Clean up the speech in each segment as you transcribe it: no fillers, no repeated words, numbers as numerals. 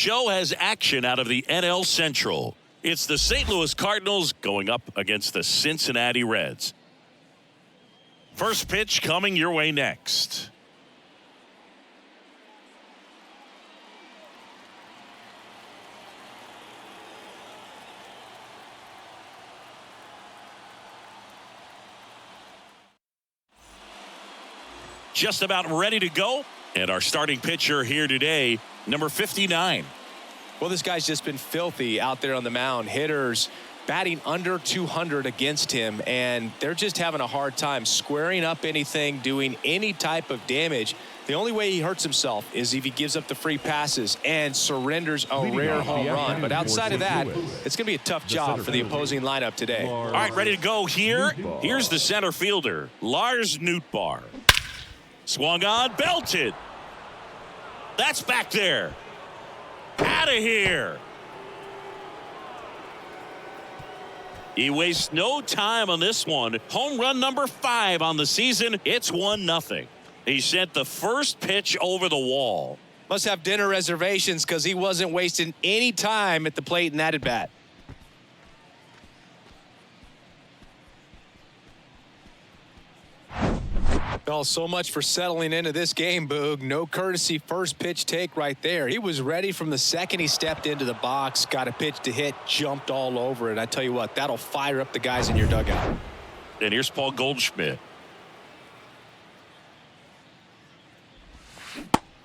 Show has action out of the NL Central. It's the St. Louis Cardinals going up against the Cincinnati Reds. First pitch coming your way next. Just about ready to go. And our starting pitcher here today, number 59. Well, this guy's just been filthy out there on the mound. Hitters batting under 200 against him, and they're just having a hard time squaring up anything, doing any type of damage. The only way he hurts himself is if he gives up the free passes and surrenders a rare home run. But outside of that, it's going to be a tough job for the opposing lineup today. All right, ready to go here. Here's the center fielder, Lars Nootbaar. Swung on, belted. That's back there. Out of here. He wastes no time on this one. Home run number 5 on the season. It's 1-0. He sent the first pitch over the wall. Must have dinner reservations because he wasn't wasting any time at the plate in that at bat. Oh, so much for settling into this game, Boog. No courtesy first pitch take right there. He was ready from the second he stepped into the box, got a pitch to hit, jumped all over it. I tell you what, that'll fire up the guys in your dugout. And here's Paul Goldschmidt.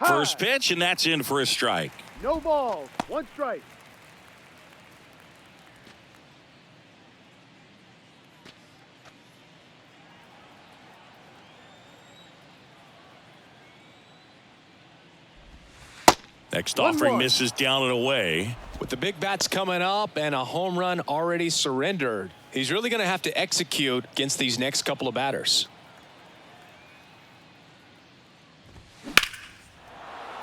First pitch, and that's in for a strike. No balls, 1 strike. Next offering misses down and away. With the big bats coming up and a home run already surrendered, he's really going to have to execute against these next couple of batters.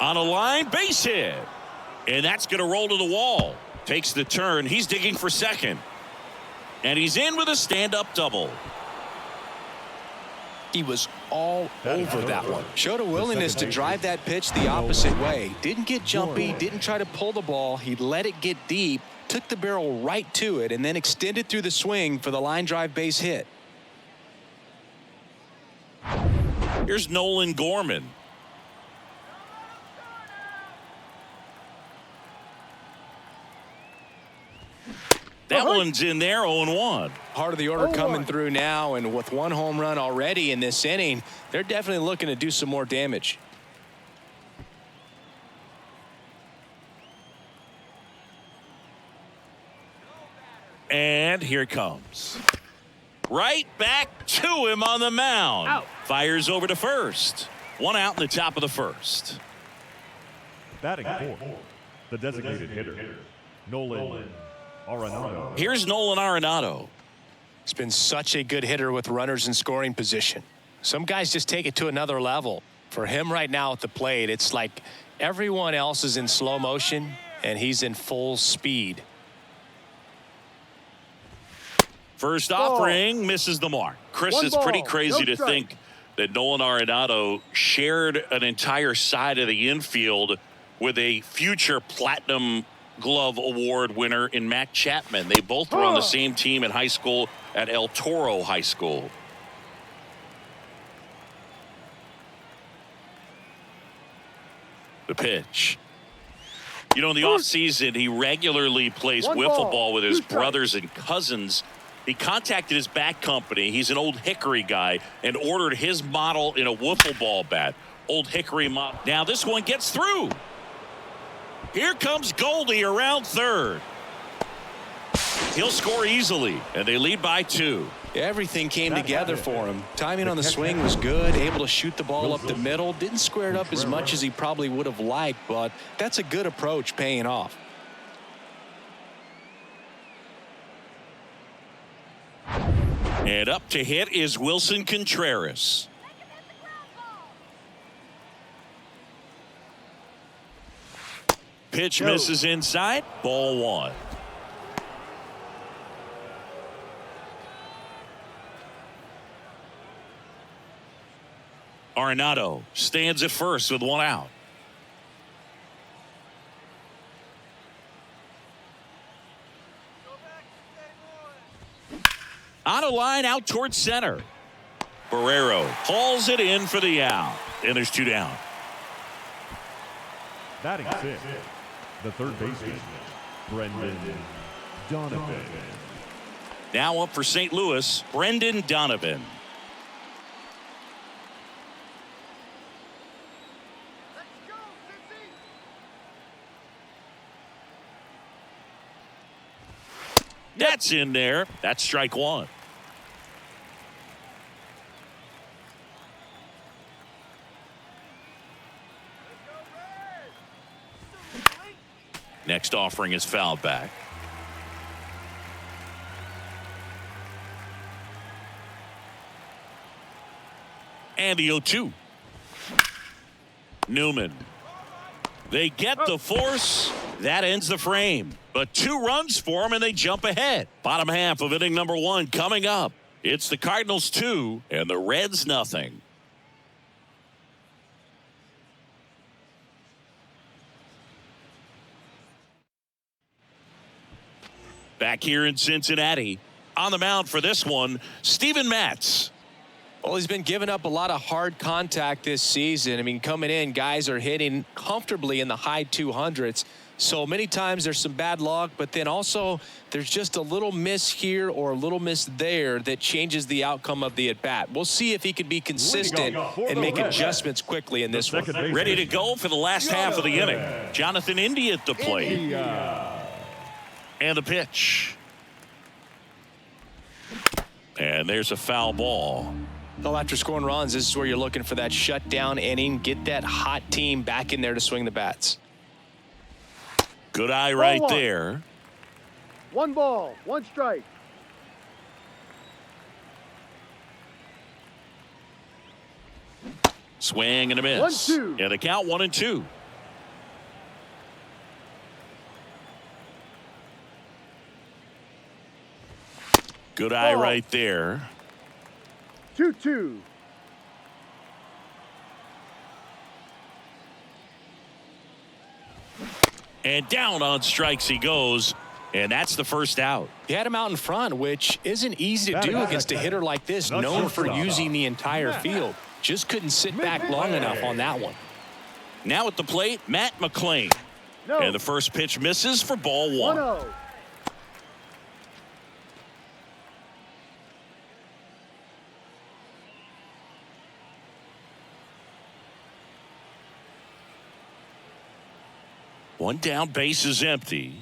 On a line, base hit. And that's going to roll to the wall. Takes the turn. He's digging for second. And he's in with a stand-up double. He was all over that one. Showed a willingness to drive that pitch the opposite way. Didn't get jumpy, didn't try to pull the ball. He let it get deep, took the barrel right to it, and then extended through the swing for the line drive base hit. Here's Nolan Gorman. That one's in there, 0-1. Part of the order coming through now, and with 1 home run already in this inning, they're definitely looking to do some more damage. And here it comes. Right back to him on the mound. Out. Fires over to first. 1 out in the top of the first. Batting fourth, the designated hitter, Nolan Arenado. Here's Nolan Arenado. He's been such a good hitter with runners in scoring position. Some guys just take it to another level. For him right now at the plate, it's like everyone else is in slow motion and he's in full speed. First offering misses the mark. Chris, it's pretty crazy to think that Nolan Arenado shared an entire side of the infield with a future Platinum Glove Award winner in Matt Chapman. They both were on the same team in high school at El Toro High School. The pitch. You know, in the offseason, he regularly plays wiffle ball with his brothers and cousins. He contacted his bat company. He's an Old Hickory guy and ordered his model in a wiffle ball bat. Old Hickory model. Now this one gets through. Here comes Goldie around third. He'll score easily, and they lead by 2. Everything came together for him. Timing on the swing was good, able to shoot the ball up the middle. Didn't square it up as much as he probably would have liked, but that's a good approach paying off. And up to hit is Wilson Contreras. Pitch misses inside. Ball 1. Arenado stands at first with 1 out. On a line out towards center. Barrero hauls it in for the out. And there's 2 down. Batting 6, the third baseman, Brendan Donovan. Now up for St. Louis, Brendan Donovan. That's in there. That's strike 1. Next offering is fouled back. And the 0-2. Newman. They get the force. That ends the frame. But 2 runs for them, and they jump ahead. Bottom half of inning number 1 coming up. It's the Cardinals 2 and the Reds nothing. Back here in Cincinnati. On the mound for this one, Steven Matz. Well, he's been giving up a lot of hard contact this season. I mean, coming in, guys are hitting comfortably in the high 200s. So many times there's some bad luck, but then also there's just a little miss here or a little miss there that changes the outcome of the at-bat. We'll see if he can be consistent and make adjustments quickly in this one. Ready to go for the last half of the inning. Jonathan India at the plate. And the pitch. And there's a foul ball. Well, after scoring runs, this is where you're looking for that shutdown inning. Get that hot team back in there to swing the bats. Good eye right there. 1 ball, 1 strike. Swing and a miss. 1-2. And the count 1-2. Good eye right there. 2-2. And down on strikes he goes. And that's the first out. He had him out in front, which isn't easy to do against a hitter like this, known for using the entire field. Just couldn't sit back long enough on that one. Now at the plate, Matt McClain. No. And the first pitch misses for ball 1. 1-0. One down, base is empty.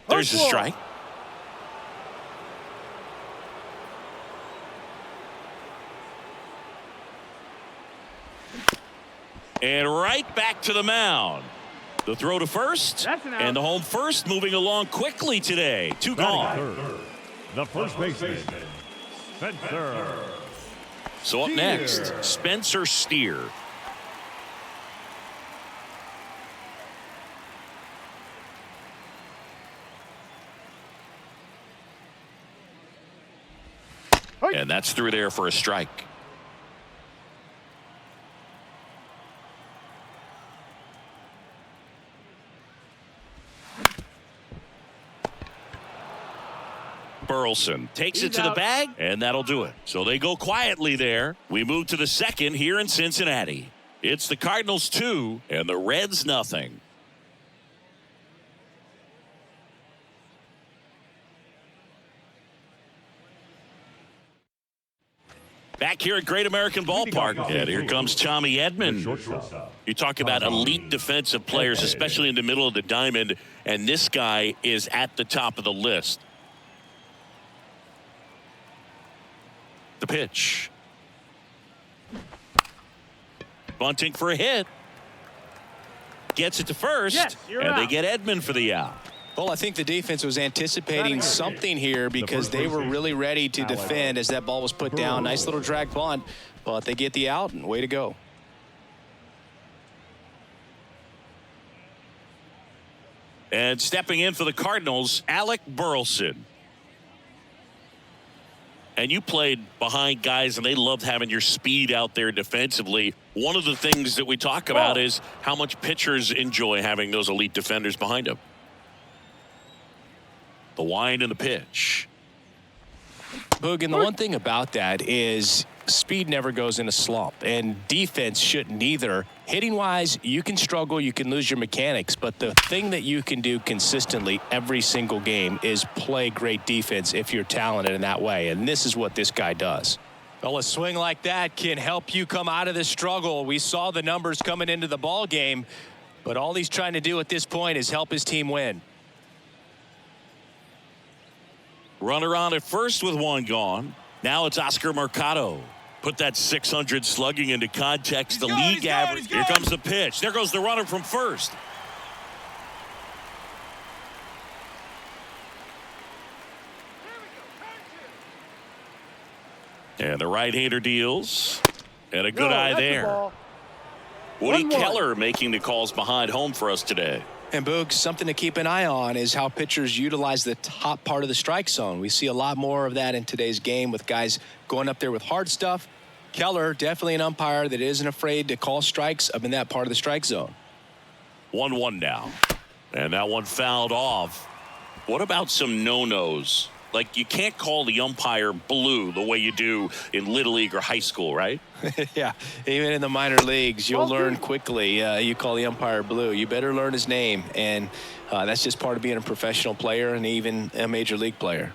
There's a strike. And right back to the mound. The throw to first. And the home first moving along quickly today. 2 gone. Third, the first baseman, Spencer. So up next, Spencer Steer. And that's through there for a strike. Burleson takes it to the bag, and that'll do it. So they go quietly there. We move to the second here in Cincinnati. It's the Cardinals 2 and the Reds nothing. Back here at Great American Ballpark, and here comes Tommy Edman. You talk about elite defensive players, especially in the middle of the diamond, and this guy is at the top of the list. The pitch. Bunting for a hit. Gets it to first, and they get Edman for the out. Well, I think the defense was anticipating something here because they were really ready to defend as that ball was put down. Nice little drag bunt, but they get the out, and way to go. And stepping in for the Cardinals, Alec Burleson. And you played behind guys, and they loved having your speed out there defensively. One of the things that we talk about is how much pitchers enjoy having those elite defenders behind them. The wind and the pitch. Boog, and the one thing about that is speed never goes in a slump, and defense shouldn't either. Hitting-wise, you can struggle, you can lose your mechanics, but the thing that you can do consistently every single game is play great defense if you're talented in that way, and this is what this guy does. Well, a swing like that can help you come out of the struggle. We saw the numbers coming into the ball game, but all he's trying to do at this point is help his team win. Runner on at first with one gone. Now it's Oscar Mercado. Put that 600 slugging into context. The league average. Here comes the pitch. There goes the runner from first. And the right-hander deals. And a good eye there. Woody Keller making the calls behind home for us today. And Boog, something to keep an eye on is how pitchers utilize the top part of the strike zone. We see a lot more of that in today's game with guys going up there with hard stuff. Keller, definitely an umpire that isn't afraid to call strikes up in that part of the strike zone. 1-1 now. And that one fouled off. What about some no-nos? Like, you can't call the umpire blue the way you do in Little League or high school, right? Yeah, even in the minor leagues, you'll learn quickly. You call the umpire blue. You better learn his name, and that's just part of being a professional player and even a major league player.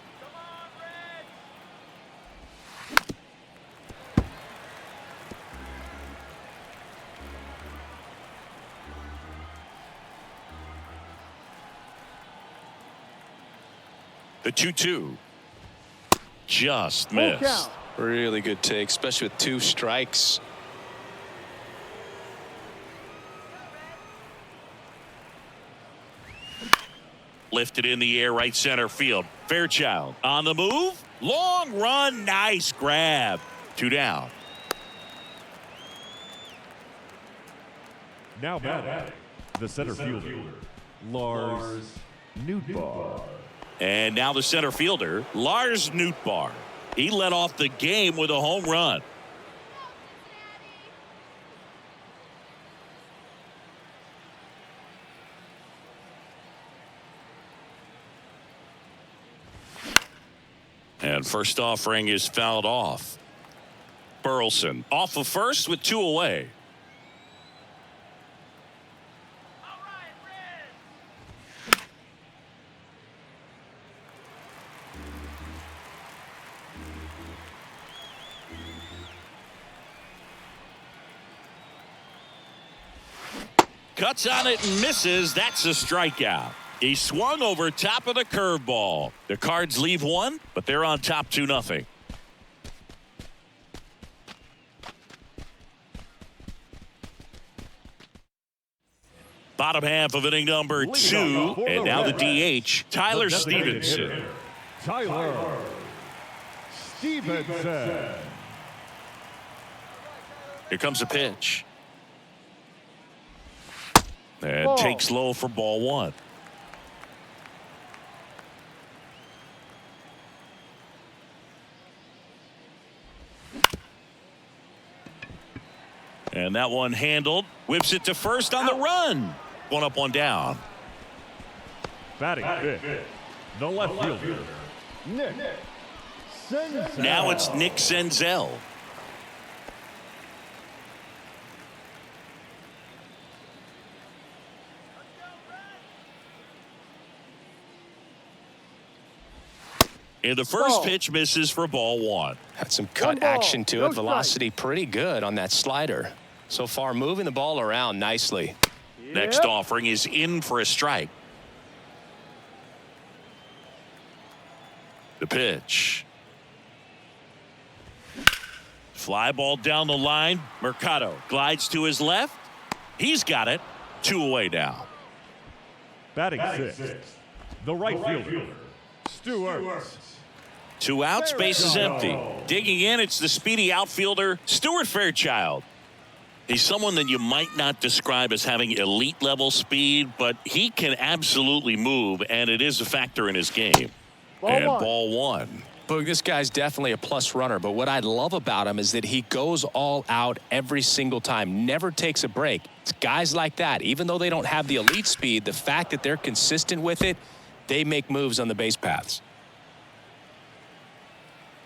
The 2-2. Just missed. Really good take, especially with two strikes. Lifted in the air, right center field. Fairchild on the move. Long run. Nice grab. 2 down. Now batting, the center fielder, Lars Nootbaar. And now the center fielder, Lars Nootbaar. He led off the game with a home run. And first offering is fouled off. Burleson off of first with 2 away. Cuts on it and misses. That's a strikeout. He swung over top of the curveball. The Cards leave one, but they're on top 2-0. Bottom half of inning number 2, and now the DH, Tyler Stevenson. Tyler Stevenson. Here comes a pitch. And takes low for ball 1. And that one handled. Whips it to first on the run. 1 up, 1 down. Batting fifth, the left fielder, Nick Senzel. Now it's Nick Senzel. And the first pitch misses for ball 1. Had some cut action to it. Velocity pretty good on that slider. So far, moving the ball around nicely. Next offering is in for a strike. The pitch. Fly ball down the line. Mercado glides to his left. He's got it. 2 away now. Batting sixth, the right fielder, Stewart. 2 outs, base is empty. Digging in, it's the speedy outfielder, Stuart Fairchild. He's someone that you might not describe as having elite level speed, but he can absolutely move, and it is a factor in his game. Ball 1. Boog, this guy's definitely a plus runner, but what I love about him is that he goes all out every single time, never takes a break. It's guys like that, even though they don't have the elite speed, the fact that they're consistent with it, they make moves on the base paths.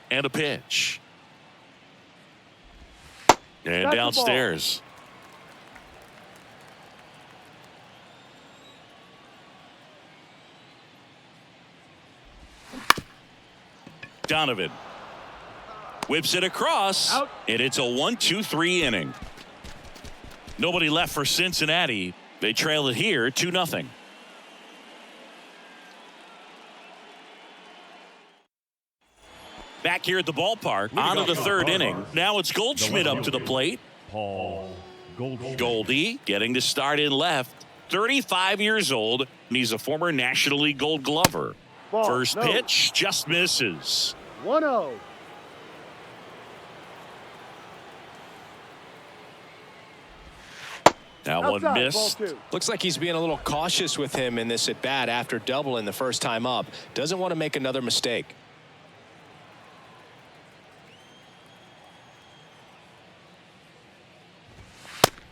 And a pitch. And Back to downstairs. Donovan whips it across, Out. and it's a 1-2-3 inning. Nobody left for Cincinnati. They trail it here 2-0. Back here at the ballpark, on to the third inning. Now it's Goldschmidt up to the plate. Paul Goldschmidt. Goldie getting to start in left. 35 years old, and he's a former National League Gold Glover. Ball, First no. pitch just misses. 1-0. That one Outside, missed. ball 2. Looks like he's being a little cautious with him in this at bat after doubling the first time up. Doesn't want to make another mistake.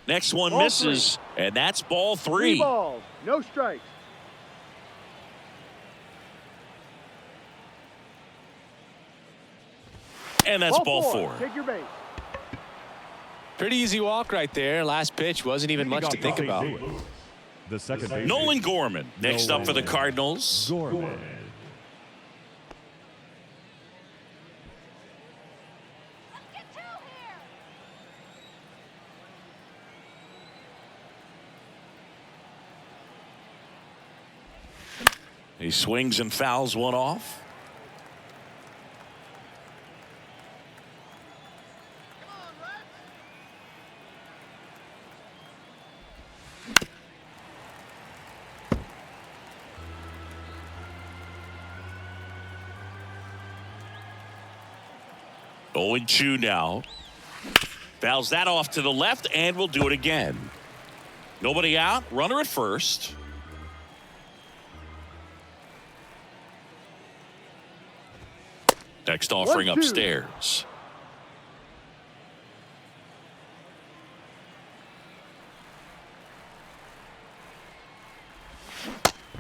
Next one Ball misses, and that's ball 3. 3 balls, no strikes. And that's ball 4. Take your base. Pretty easy walk right there. Last pitch wasn't even much to think about. The second base. Nolan Gorman next up for the Cardinals. Gorman. He swings and fouls one off. Oh, and 2 now. Fouls that off to the left, and we'll do it again. Nobody out. Runner at first. Next offering 1-2. upstairs.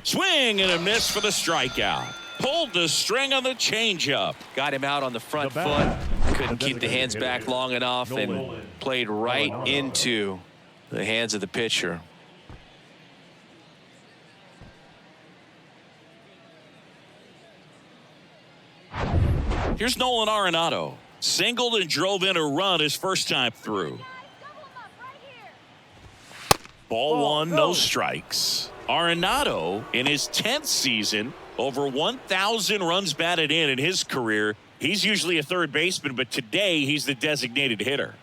Swing and a miss for the strikeout. Pulled the string on the changeup. Got him out on the front The foot. bat. Couldn't keep the hands back long enough and played right into the hands of the pitcher. Here's Nolan Arenado. Singled and drove in a run his first time through. Ball 1, no strikes. Arenado, in his 10th season, over 1,000 runs batted in his career. He's usually a third baseman, but today he's the designated hitter.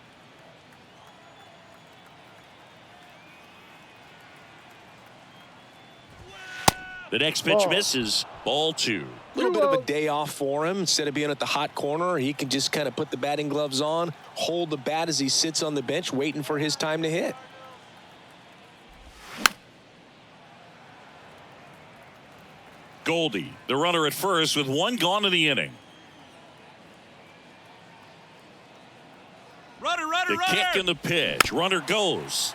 The next pitch misses. Ball 2. A little bit of a day off for him. Instead of being at the hot corner, he can just kind of put the batting gloves on, hold the bat as he sits on the bench waiting for his time to hit. Goldie, the runner at first with 1 gone in the inning. The kick and the pitch. Runner goes.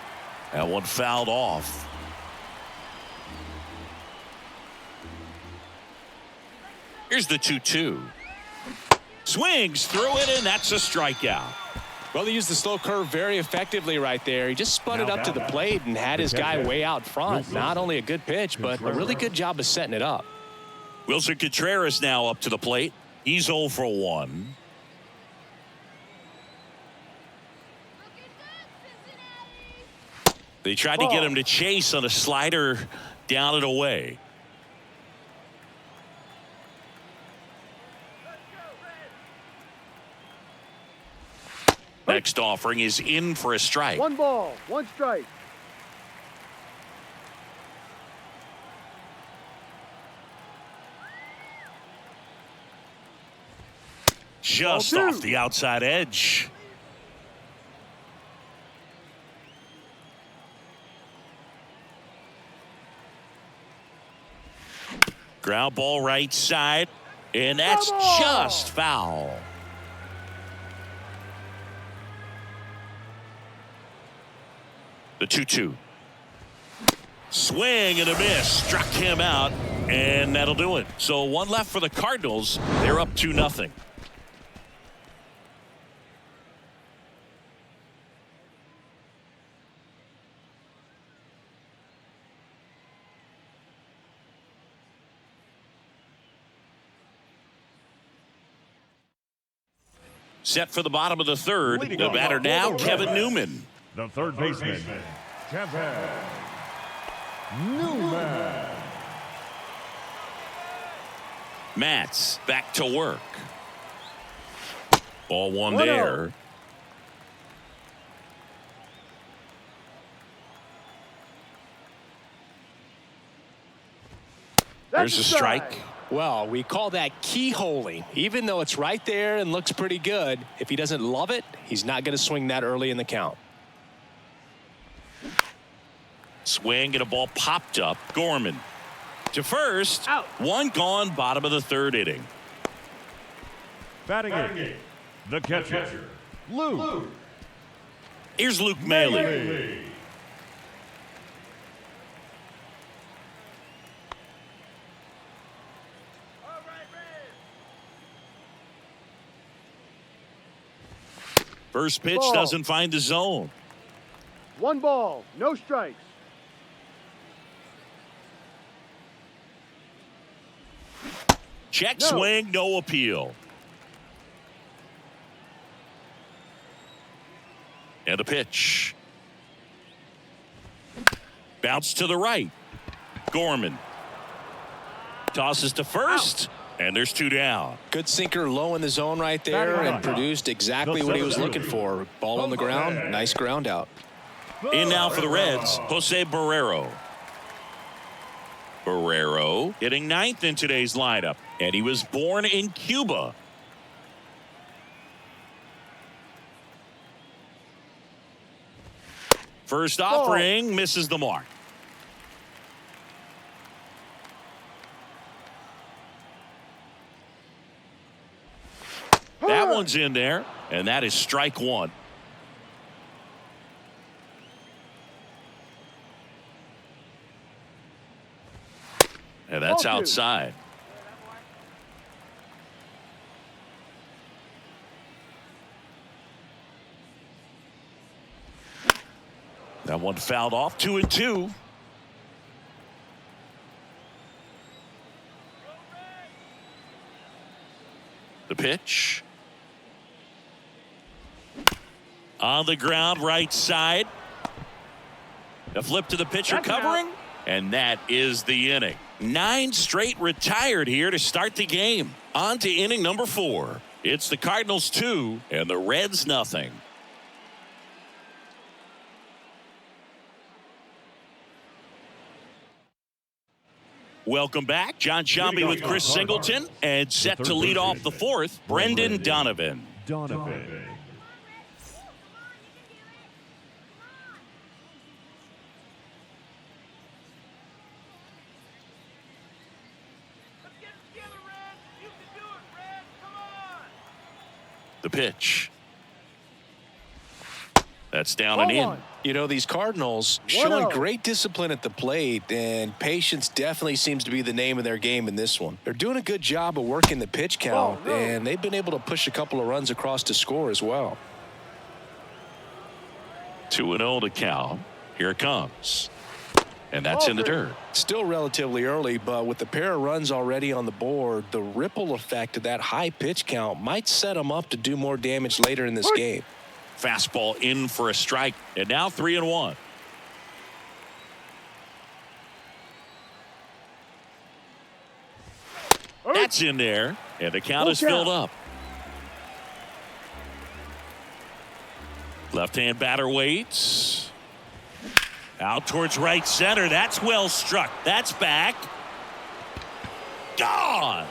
That one fouled off. Here's the 2-2. Swings through it, and that's a strikeout. Well, he used the slow curve very effectively right there. He just spun it up to the plate and had his guy way out front. Not only a good pitch, but a really good job of setting it up. Wilson Contreras now up to the plate. He's 0 for 1. They tried to get him to chase on a slider down and away. Next offering is in for a strike. 1 ball, 1 strike. Just Ball 2. off the outside edge. Ground ball right side, and that's just foul. The 2-2. Swing and a miss. Struck him out, and that'll do it. So 1 left for the Cardinals. They're up 2-0. Set for the bottom of the third. Leading The off batter the now, Reds. Kevin Newman. The third baseman, Kevin Newman. Matz back to work. Ball one 1-0. there. There's a strike. Well, we call that keyholing. Even though it's right there and looks pretty good, if he doesn't love it, he's not going to swing that early in the count. Swing and a ball popped up. Gorman to first. Out. One gone, bottom of the third inning. Batting eighth, the catcher, Luke Here's Luke Maile. Maile. First pitch Ball. doesn't find the zone. 1 ball, no strikes. Check No. swing, no appeal. And the pitch. Bounce to the right. Gorman tosses to first, and there's 2 down. Good sinker low in the zone right there Batting and right. produced exactly what he was looking for. Ball on the ground, nice ground out. In now for the Reds, Jose Barrero. Barrero hitting 9th in today's lineup, and he was born in Cuba. First offering misses the mark. That one's in there, and that is strike 1. And that's Ball 2. outside. That one fouled off. 2-2. The pitch. On the ground, right side. A flip to the pitcher That's out. covering, and that is the inning. 9 straight retired here to start the game. On to inning number 4. It's the Cardinals 2 and the Reds nothing. Welcome back. John Shambi with Chris Singleton, and set to lead off the 4th, Brendan Donovan. Donovan. The pitch. That's down and in. You know, these Cardinals 1-0. showing great discipline at the plate, and patience definitely seems to be the name of their game in this one. They're doing a good job of working the pitch count, no. and they've been able to push a couple of runs across to score as well. 2-0 to count. Here it comes. And that's in the dirt. Still relatively early, but with the pair of runs already on the board, the ripple effect of that high pitch count might set them up to do more damage later in this game. Fastball in for a strike, and now 3-1. That's in there, and the count is filled up. Left-hand batter waits. Out towards right center. That's well struck. That's back. Gone.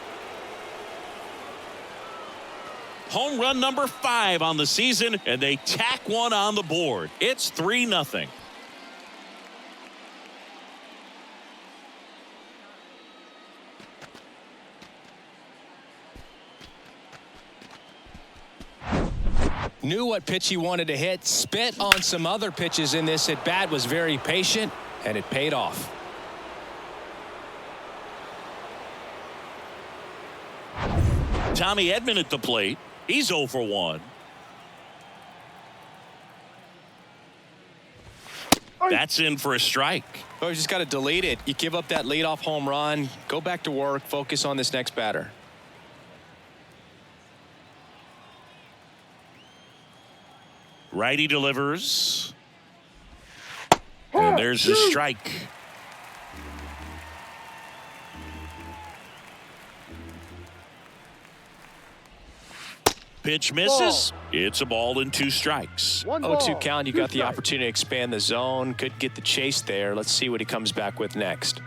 Home run number 5 on the season, and they tack one on the board. It's 3-0. Knew what pitch he wanted to hit, spit on some other pitches in this at bat, was very patient, and it paid off. Tommy Edman at the plate. He's 0 for 1. That's in for a strike. Oh, you just got to delete it. You give up that leadoff home run, go back to work, focus on this next batter. Righty delivers. And there's the strike. Pitch misses. It's a ball and 2 strikes. 0-2 count. You got the opportunity to expand the zone. Could get the chase there. Let's see what he comes back with next.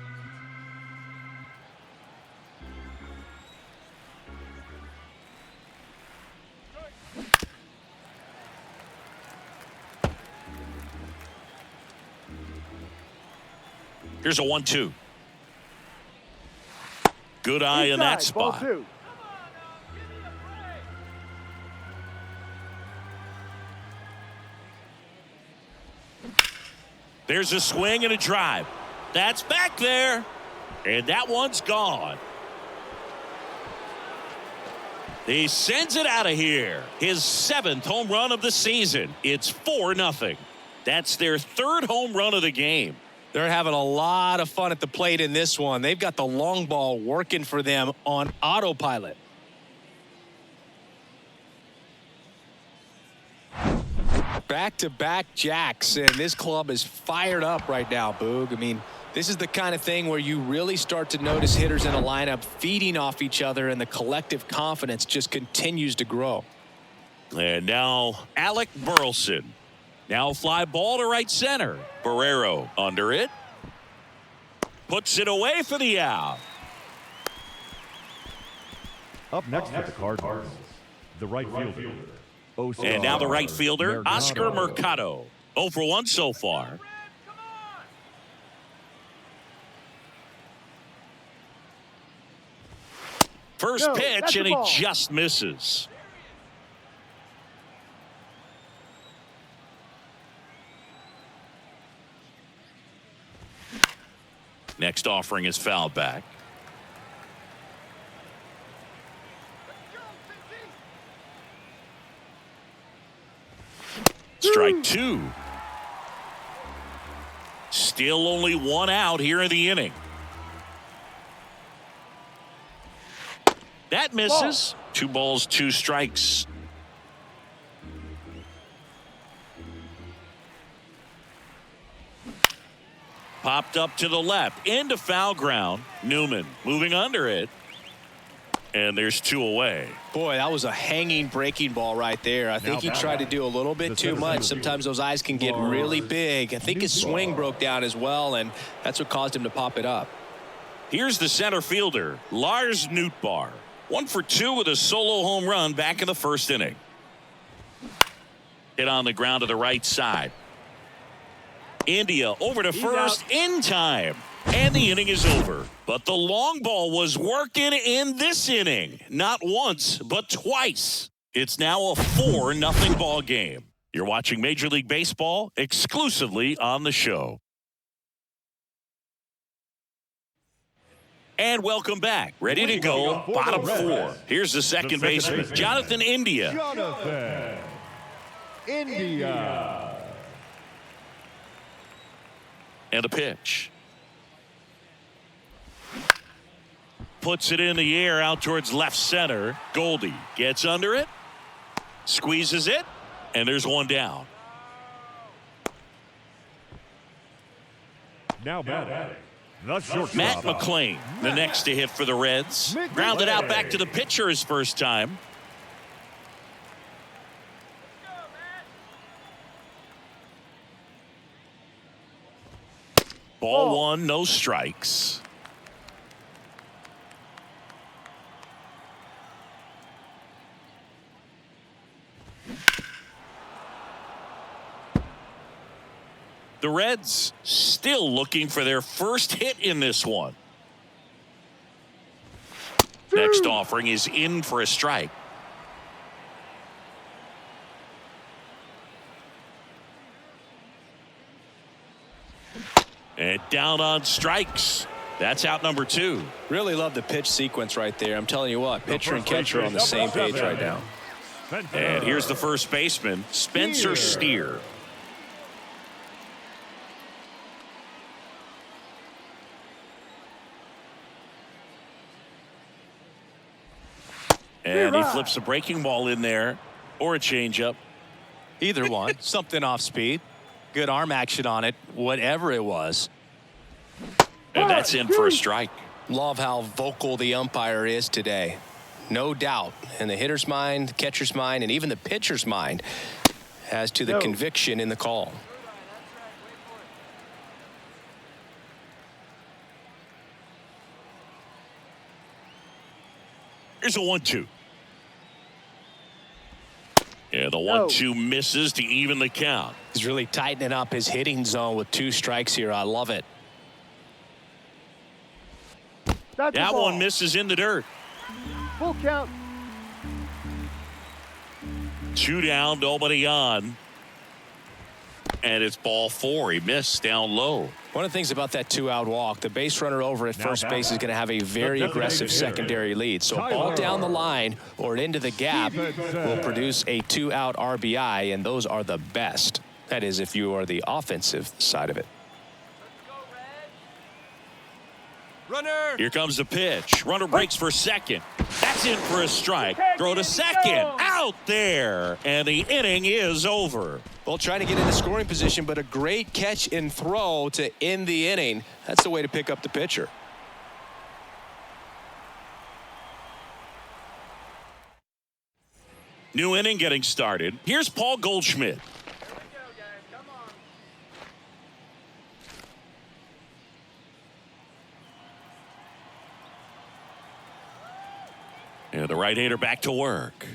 Here's a 1-2. Good eye in that spot. There's a swing and a drive. That's back there. And that one's gone. He sends it out of here. His 7th home run of the season. It's 4-0. That's their 3rd home run of the game. They're having a lot of fun at the plate in this one. They've got the long ball working for them on autopilot. Back-to-back jacks, and this club is fired up right now, Boog. I mean, this is the kind of thing where you really start to notice hitters in a lineup feeding off each other, and the collective confidence just continues to grow. And now Alec Burleson. Now fly ball to right center. Barrero under it. Puts it away for the out. Up next for the Cardinals, the right fielder. And now the right fielder, Oscar Mercado. 0 for 1 so far. First pitch, and he just misses. Next offering is fouled back. Strike 2. Still only 1 out here in the inning. That misses. 2 balls, 2 strikes. Popped up to the left, into foul ground. Newman moving under it. And there's 2 away. Boy, that was a hanging breaking ball right there. I think he tried to do a little bit too much. Sometimes those eyes can get really big. I think his swing broke down as well, and that's what caused him to pop it up. Here's the center fielder, Lars Nootbaar. 1 for 2 with a solo home run back in the 1st inning. Hit on the ground to the right side. India over to first in time. And the inning is over. But the long ball was working in this inning. Not once, but twice. It's now a 4-0 ball game. You're watching Major League Baseball exclusively on the show. And welcome back. Ready to go. Bottom 4. Here's the second baseman, Jonathan India. Jonathan India. And a pitch. Puts it in the air out towards left center. Goldie gets under it. Squeezes it. And there's 1 down. Now batting, the shortstop, Matt McClain, the next to hit for the Reds. Grounded out back to the pitcher his first time. Ball 1, no strikes. The Reds still looking for their first hit in this one. Next offering is in for a strike. And down on strikes. That's out number 2. Really love the pitch sequence right there. I'm telling you what, pitcher and catcher are on the same page right now. And here's the first baseman, Spencer Steer. And he flips a breaking ball in there, or a changeup. Either one. Something off speed. Good arm action on it, whatever it was. And that's in for a strike. Love how vocal the umpire is today. No doubt in the hitter's mind, catcher's mind, and even the pitcher's mind as to the conviction in the call. Here's a 1-2. Yeah, the 1-2 misses to even the count. He's really tightening up his hitting zone with 2 strikes here. I love it. That one misses in the dirt. Full count. 2 down, nobody on. And it's ball 4. He missed down low. One of the things about that 2-out walk, the base runner over at first base is going to have a very aggressive secondary lead. So a ball down the line or into the gap will produce a 2-out RBI, and those are the best. That is, if you are the offensive side of it. Runner. Here comes the pitch. Runner breaks for second. That's in for a strike. Throw to second. Out there. And the inning is over. Well, trying to get into scoring position, but a great catch and throw to end the inning. That's the way to pick up the pitcher. New inning getting started. Here's Paul Goldschmidt. And the right-hander back to work.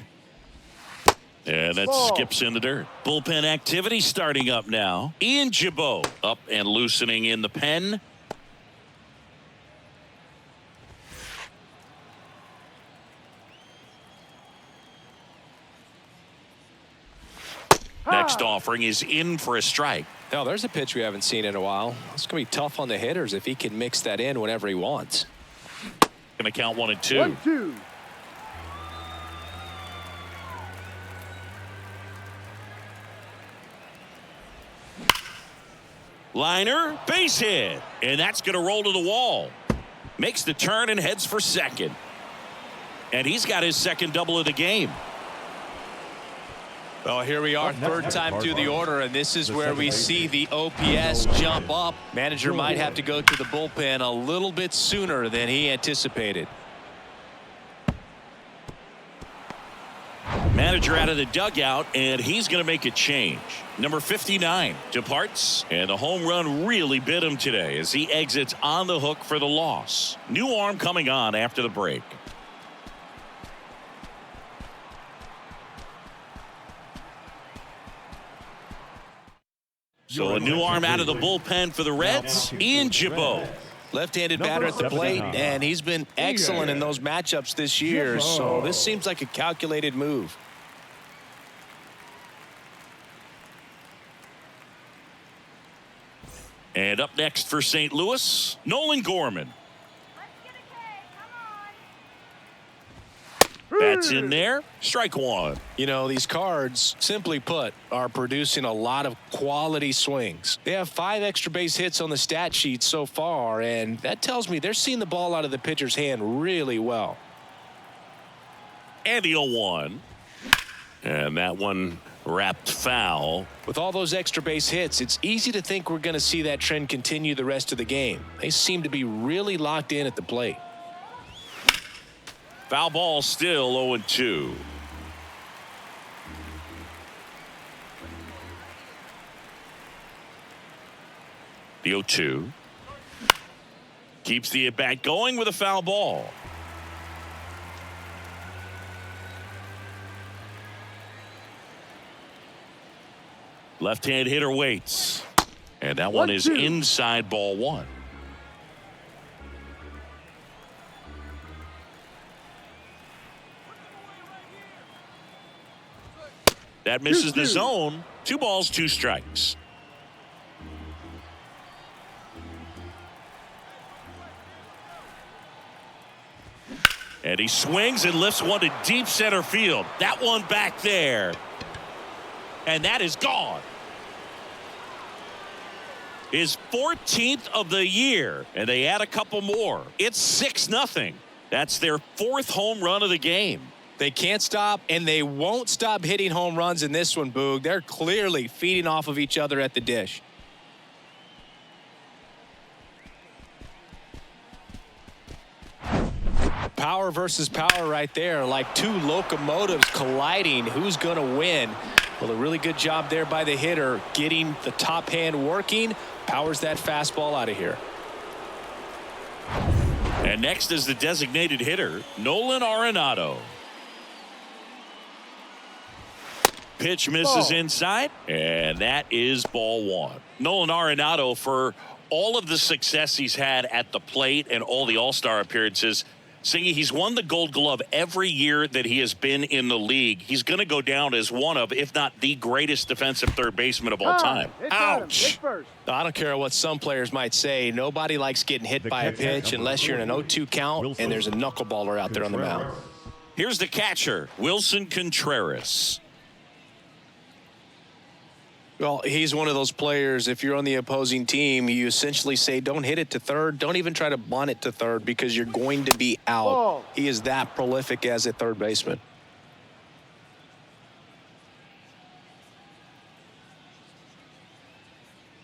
And that skips in the dirt. Bullpen activity starting up now. Ian Gibaut up and loosening in the pen. Next offering is in for a strike. Now, there's a pitch we haven't seen in a while. It's going to be tough on the hitters if he can mix that in whenever he wants. Going to count 1 and 2. 1-2. Liner, base hit. And that's going to roll to the wall. Makes the turn and heads for second. And he's got his second double of the game. Well, here we are, third time through the order, and this is where we see the OPS jump up. Manager might have to go to the bullpen a little bit sooner than he anticipated. Manager out of the dugout, and he's going to make a change. Number 59 departs, and the home run really bit him today as he exits on the hook for the loss. New arm coming on after the break. So a new arm out of the bullpen for the Reds, Ian Gibaut. Left-handed batter at the plate, and he's been excellent in those matchups this year. So this seems like a calculated move. And up next for St. Louis, Nolan Gorman. That's in there. Strike 1. You know, these Cards, simply put, are producing a lot of quality swings. They have 5 extra base hits on the stat sheet so far, and that tells me they're seeing the ball out of the pitcher's hand really well. And the 0-1. And that one wrapped foul. With all those extra base hits, it's easy to think we're going to see that trend continue the rest of the game. They seem to be really locked in at the plate. Foul ball still 0-2. The 0-2. Keeps the at-bat going with a foul ball. Left-hand hitter waits. And that one is inside ball 1. That misses the zone. 2 balls, 2 strikes. And he swings and lifts one to deep center field. That one back there. And that is gone. His 14th of the year. And they add a couple more. It's 6-0. That's their 4th home run of the game. They can't stop, and they won't stop hitting home runs in this one, Boog. They're clearly feeding off of each other at the dish. Power versus power right there, like two locomotives colliding. Who's going to win? Well, a really good job there by the hitter, getting the top hand working. Powers that fastball out of here. And next is the designated hitter, Nolan Arenado. Pitch misses inside, and that is ball one. Nolan Arenado, for all of the success he's had at the plate and all the All-Star appearances, Singy, he's won the Gold Glove every year that he has been in the league. He's going to go down as one of, if not the greatest defensive third baseman of all time. Ouch. I don't care what some players might say. Nobody likes getting hit by a pitch unless you're in an 0-2 count and there's a knuckleballer out there on the mound. Here's the catcher, Wilson Contreras. Well, he's one of those players, if you're on the opposing team, you essentially say, don't hit it to third. Don't even try to bunt it to third because you're going to be out. Whoa. He is that prolific as a third baseman.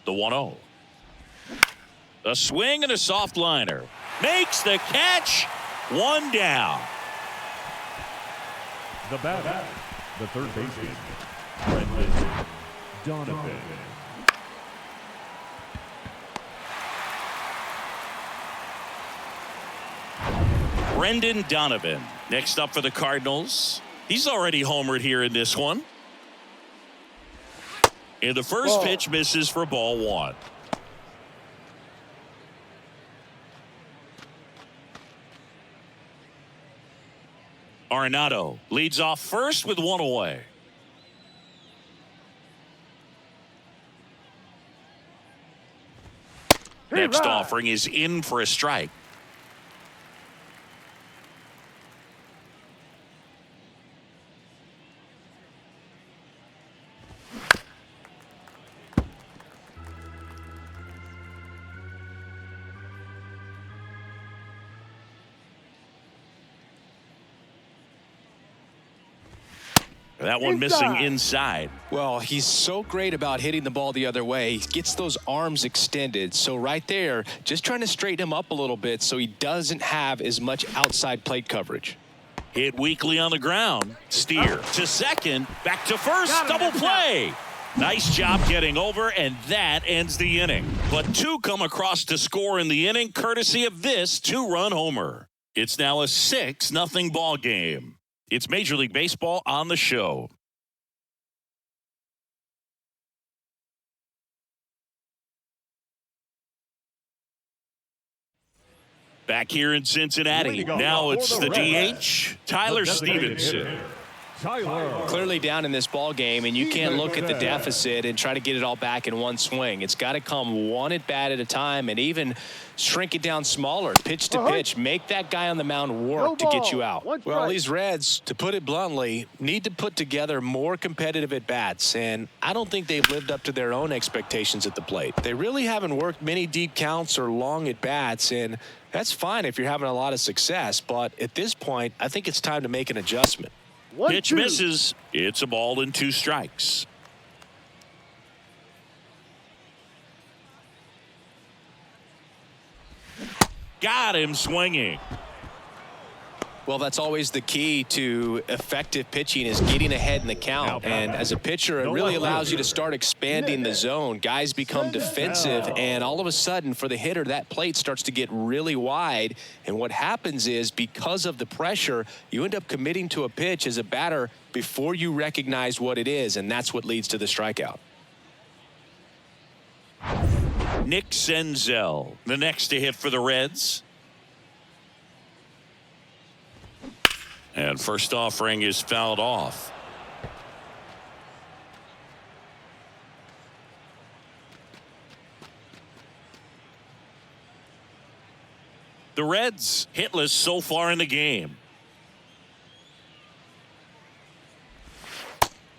The 1-0. A swing and a soft liner. Makes the catch. One down. The batter, the third baseman, Brendan Donovan. Brendan Donovan next up for the Cardinals. He's already homered here in this one. And the first pitch misses for ball one. Arenado leads off first with one away. Next offering is in for a strike. That one missing inside. Well, he's so great about hitting the ball the other way. He gets those arms extended. So right there, just trying to straighten him up a little bit so he doesn't have as much outside plate coverage. Hit weakly on the ground. Steer to second. Back to first. Double play. Nice job getting over, and that ends the inning. But two come across to score in the inning, courtesy of this two-run homer. It's now a 6-0 ball game. It's Major League Baseball on the show. Back here in Cincinnati. Now it's the DH, Tyler Stevenson. Clearly down in this ball game, and you can't look at the deficit and try to get it all back in one swing. It's got to come one at bat at a time, and even shrink it down smaller, pitch to pitch. Make that guy on the mound work to get you out. Well, these Reds, to put it bluntly, need to put together more competitive at bats, and I don't think they've lived up to their own expectations at the plate. They really haven't worked many deep counts or long at bats, and that's fine if you're having a lot of success, but at this point, I think it's time to make an adjustment. Pitch misses. It's a ball and 2 strikes. Got him swinging. Well, that's always the key to effective pitching, is getting ahead in the count. And as a pitcher, it really allows you to start expanding the zone. Guys become defensive, and all of a sudden, for the hitter, that plate starts to get really wide. And what happens is, because of the pressure, you end up committing to a pitch as a batter before you recognize what it is, and that's what leads to the strikeout. Nick Senzel, the next to hit for the Reds. And first offering is fouled off. The Reds hitless so far in the game.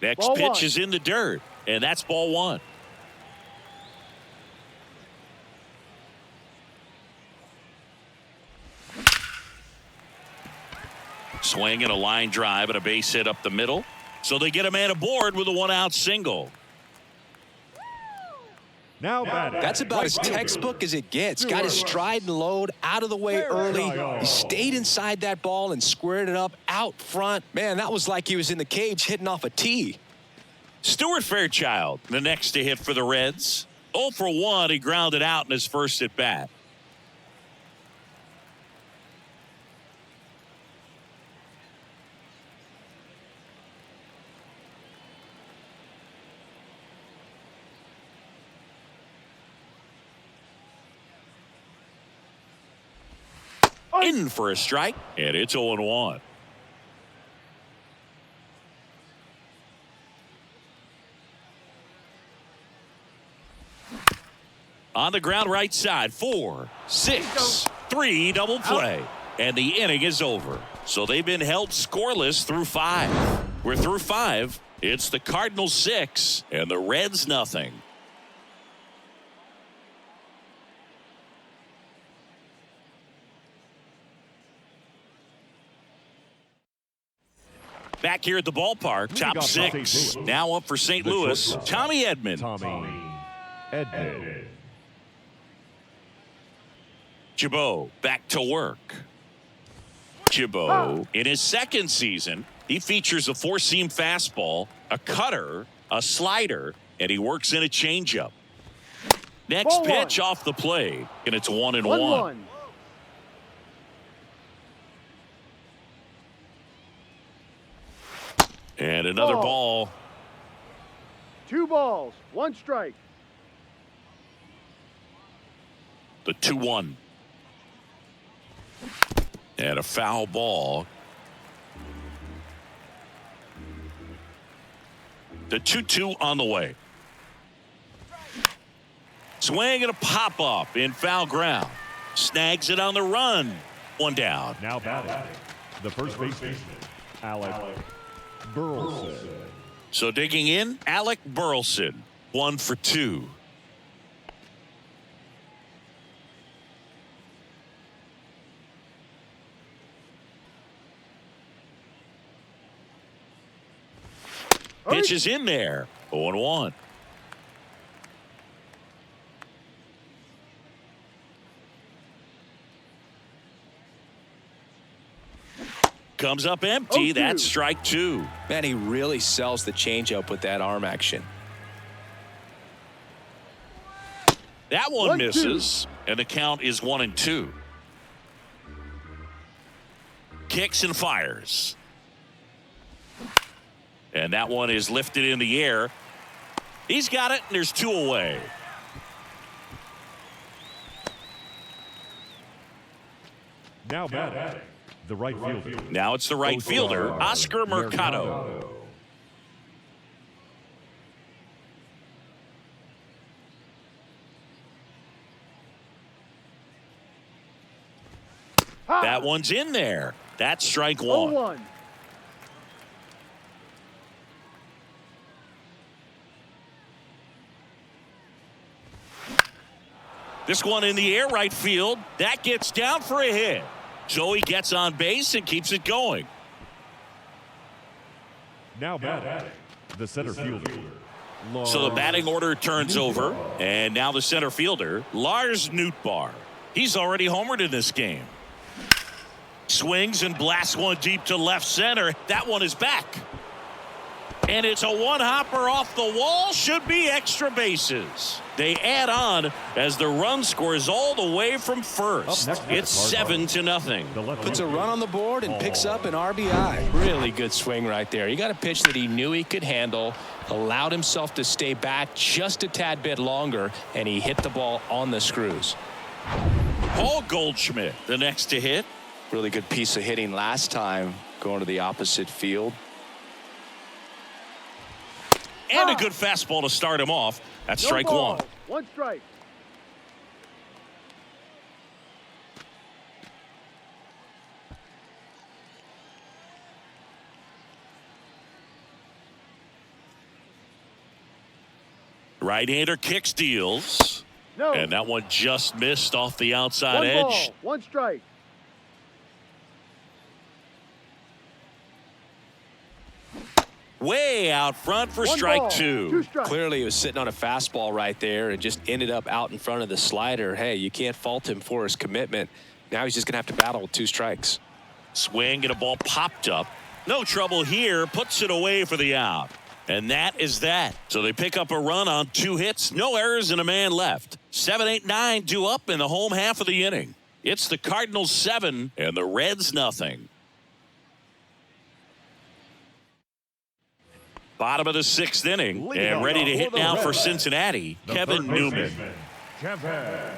Next pitch is in the dirt, and that's ball one. Swing and a line drive and a base hit up the middle. So they get a man aboard with a 1-out single. Now batting. That's about as textbook as it gets. Got his stride and load out of the way early. He stayed inside that ball and squared it up out front. Man, that was like he was in the cage hitting off a tee. Stuart Fairchild, the next to hit for the Reds. 0 for 1. He grounded out in his first at bat. In for a strike, and it's 0-1. On the ground right side, 4, 6, 3 double play. And the inning is over. So they've been held scoreless through 5. We're through 5. It's the Cardinals 6 and the Reds nothing. Back here at the ballpark, top 6. Now up for St. Louis, Tommy Edman. Tommy Edman. Jabot back to work. Jabot in his second season, he features a 4-seam fastball, a cutter, a slider, and he works in a changeup. Next pitch off the plate, and it's 1-1. And another ball. 2 balls, 1 strike. The 2-1. And a foul ball. The 2-2 on the way. Swing and a pop up in foul ground. Snags it on the run. 1 down. Now batting. The first baseman, Alec Burleson. So digging in, Alec Burleson, 1 for 2. Pitch is in there, 0-1. Comes up empty. That's strike 2. Man, he really sells the changeup with that arm action. That one misses, and the count is 1-2. Kicks and fires. And that one is lifted in the air. He's got it, and there's 2 away. Now batting. The right fielder. Now it's the right fielder, Oscar Mercado. That one's in there. That's strike 1. 0-1. This one in the air right field. That gets down for a hit. So he gets on base and keeps it going. Now batting. The center fielder. So the batting order turns over. And now the center fielder, Lars Nootbaar. He's already homered in this game. Swings and blasts one deep to left center. That one is back. And it's a one-hopper off the wall. Should be extra bases. They add on as the run scores all the way from first. It's 7-0. Puts a run on the board and picks up an RBI. Really good swing right there. He got a pitch that he knew he could handle, allowed himself to stay back just a tad bit longer, and he hit the ball on the screws. Paul Goldschmidt, the next to hit. Really good piece of hitting last time, going to the opposite field. And a good fastball to start him off. That's strike 1. 1 strike. Right-hander kicks, deals. No. And that one just missed off the outside 1 edge. ball, 1 strike. way out front for One strike ball, 2. strikes. Clearly, he was sitting on a fastball right there and just ended up out in front of the slider. Hey, you can't fault him for his commitment. Now he's just going to have to battle with 2 strikes. Swing and a ball popped up. No trouble here. Puts it away for the out. And that is that. So they pick up a run on 2 hits. No errors and a man left. 7, 8, 9 due up in the home half of the inning. It's the Cardinals 7 and the Reds nothing. Bottom of the 6th inning and ready to hit now for Cincinnati, Kevin Newman. Kevin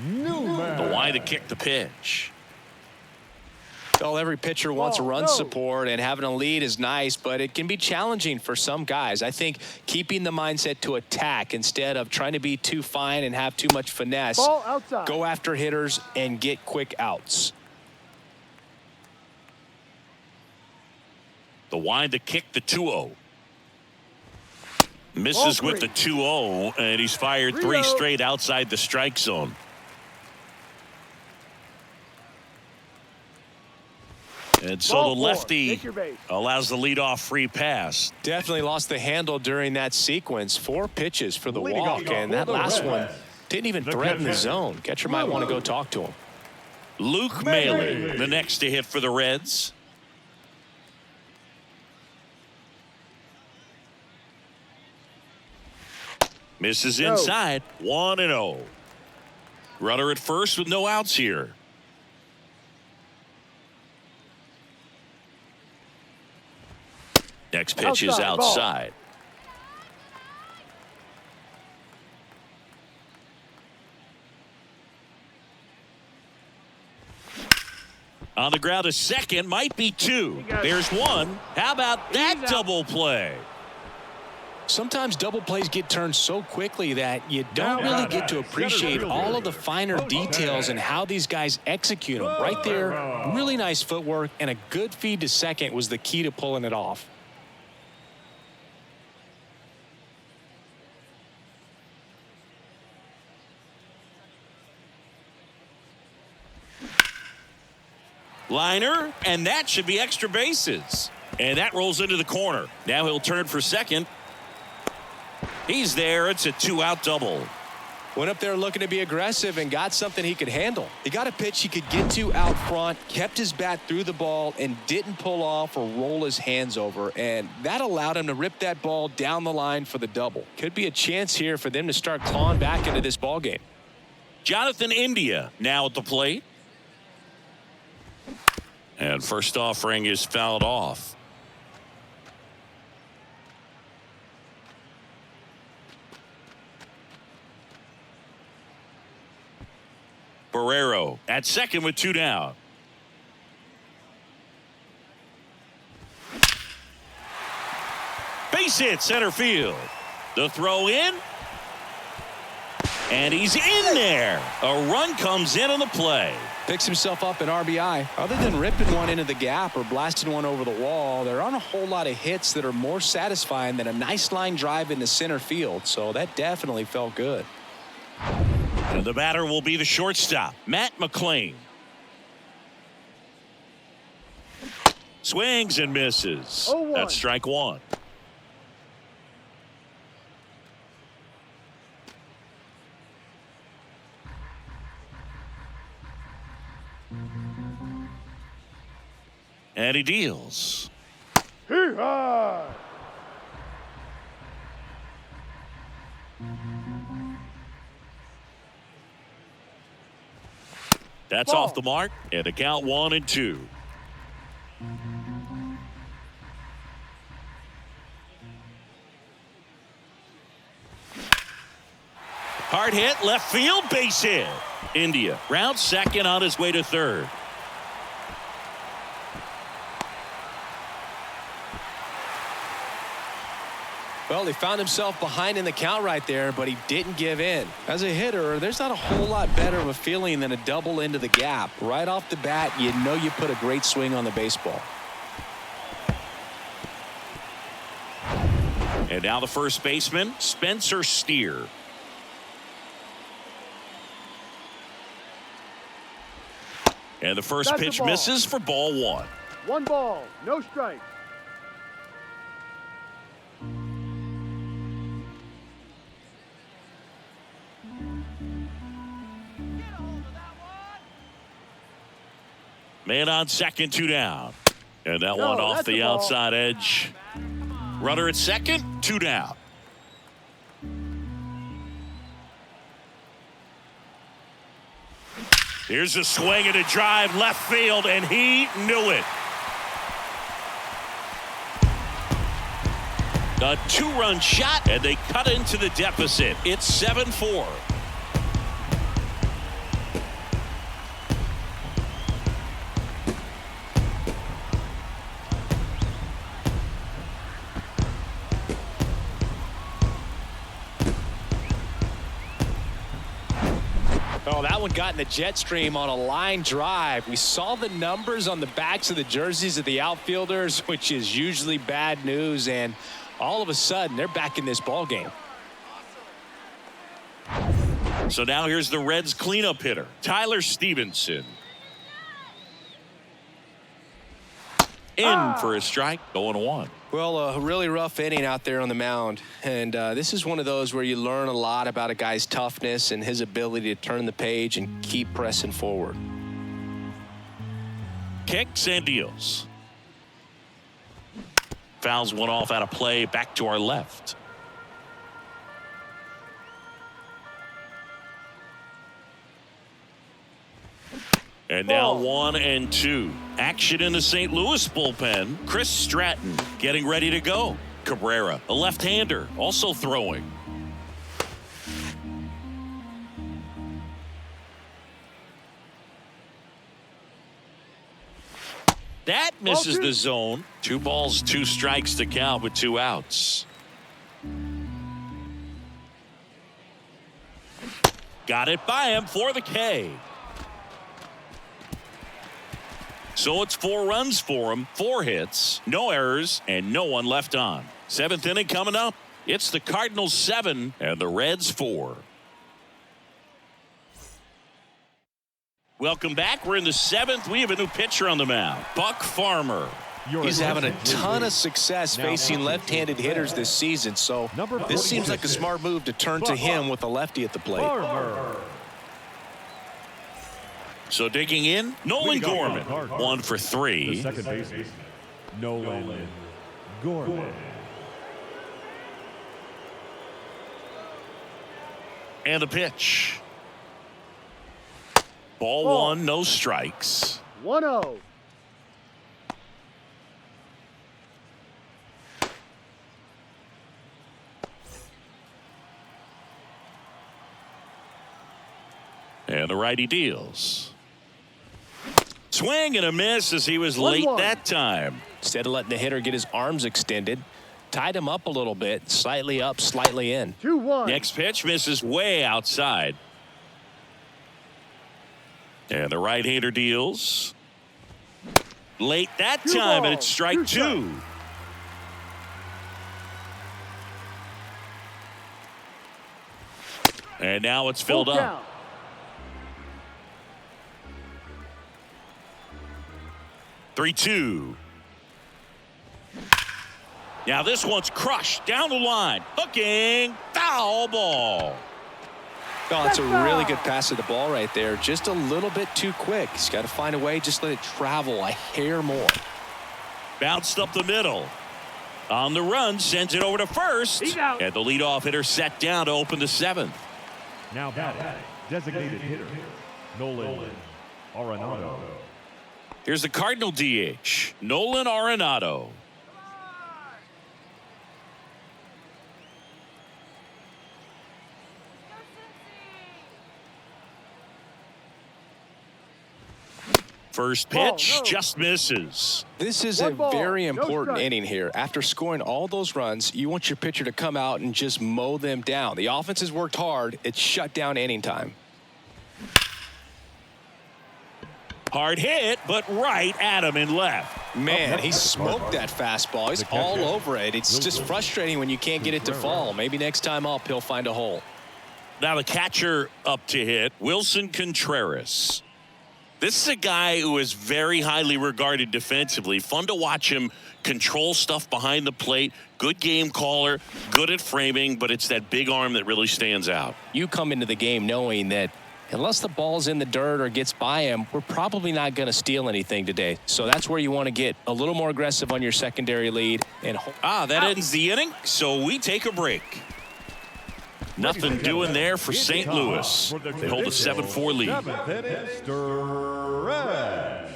Newman. The line to kick the pitch. Well, every pitcher wants a run no. support, and having a lead is nice, but it can be challenging for some guys. I think keeping the mindset to attack instead of trying to be too fine and have too much finesse. Ball outside. Go after hitters and get quick outs. The wind to kick the 2-0. Misses with the 2-0, and he's fired 3 straight outside the strike zone. And so Ball the 4. lefty Take your base. allows the leadoff free pass. Definitely lost the handle during that sequence. 4 pitches for the Leading walk, off and that for the last one Reds. didn't even threaten the zone. Catcher might want to go talk to him. Luke Maile, the next to hit for the Reds. Misses inside. 1-0. Runner at first with no outs here. Next pitch is outside. On the ground, a second, might be 2. There's 1. How about that double play? Sometimes double plays get turned so quickly that you don't really get to appreciate all of the finer details and how these guys execute them. Right there, really nice footwork, and a good feed to second was the key to pulling it off. Liner, and that should be extra bases. And that rolls into the corner. Now he'll turn for second. He's there. It's a 2-out double. Went up there looking to be aggressive and got something he could handle. He got a pitch he could get to out front, kept his bat through the ball, and didn't pull off or roll his hands over. And that allowed him to rip that ball down the line for the double. Could be a chance here for them to start clawing back into this ball game. Jonathan India now at the plate. And first offering is fouled off. Barrero at second with 2 down. Base hit center field. The throw in. And he's in there. A run comes in on the play. Picks himself up an RBI. Other than ripping one into the gap or blasting one over the wall, there aren't a whole lot of hits that are more satisfying than a nice line drive into center field. So that definitely felt good. And the batter will be the shortstop, Matt McClain. Swings and misses. 0-1. That's strike 1. And he deals. Hee-haw! That's Ball. off the mark, and the count 1-2. Hard hit, left field, base hit. India round second on his way to third. Well, he found himself behind in the count right there, but he didn't give in. As a hitter, there's not a whole lot better of a feeling than a double into the gap. Right off the bat, you know you put a great swing on the baseball. And now the first baseman, Spencer Steer. And the first That's the pitch ball. misses for ball 1. 1 ball, no strikes. Man on second, 2 down. And that one off the outside edge. Runner at second, 2 down. Here's a swing and a drive left field, and he knew it. A 2-run shot, and they cut into the deficit. It's 7-4. Oh, that one got in the jet stream on a line drive. We saw the numbers on the backs of the jerseys of the outfielders, which is usually bad news, and all of a sudden they're back in this ball game. So now here's the Reds cleanup hitter, Tyler Stevenson. In for a strike, 0-1. Well, a really rough inning out there on the mound, and this is one of those where you learn a lot about a guy's toughness and his ability to turn the page and keep pressing forward. Kicks and deals. Fouls one off out of play, back to our left. And now 1-2. Action in the St. Louis bullpen. Chris Stratton getting ready to go. Cabrera, a left-hander, also throwing. That misses the zone. 2 balls, 2 strikes to count with 2 outs. Got it by him for the K. So it's 4 runs for him, 4 hits, no errors, and no one left on. 7th inning coming up. It's the Cardinals 7 and the Reds 4. Welcome back. We're in the 7th. We have a new pitcher on the mound, Buck Farmer. He's having a ton of success facing left-handed hitters this season, so this seems like a smart move to turn to him with a lefty at the plate. So digging in, Nolan Gorman, 1 for 3. The second baseman, Nolan Gorman. And the pitch. Ball 1, no strikes. 1-0. And the righty deals. Swing and a miss as he was late that time. Instead of letting the hitter get his arms extended, tied him up a little bit, slightly up, slightly in. 2-1. Next pitch misses way outside. And the right-hander deals. Late that time, and it's strike 2. And now it's filled up. 3-2. Now this one's crushed down the line. Hooking. Foul ball. Oh, that's a really good pass of the ball right there. Just a little bit too quick. He's got to find a way. Just let it travel a hair more. Bounced up the middle. On the run, sends it over to first. And the leadoff hitter set down to open the 7th. Now batting, designated hitter, Nolan Arenado. Here's the Cardinal DH, Nolan Arenado. First pitch just misses. This is a very important inning here. After scoring all those runs, you want your pitcher to come out and just mow them down. The offense has worked hard. It's shut down inning time. Hard hit, but right at him in left. Man, he smoked that fastball. He's all over it. It's just frustrating when you can't get it to fall. Maybe next time up, he'll find a hole. Now the catcher up to hit, Wilson Contreras. This is a guy who is very highly regarded defensively. Fun to watch him control stuff behind the plate. Good game caller, good at framing, but it's that big arm that really stands out. You come into the game knowing that unless the ball's in the dirt or gets by him, we're probably not going to steal anything today. So that's where you want to get a little more aggressive on your secondary lead. And that ends the inning, so we take a break. Nothing doing there for St. Louis. They hold a 7-4 lead. Seventh inning stretch.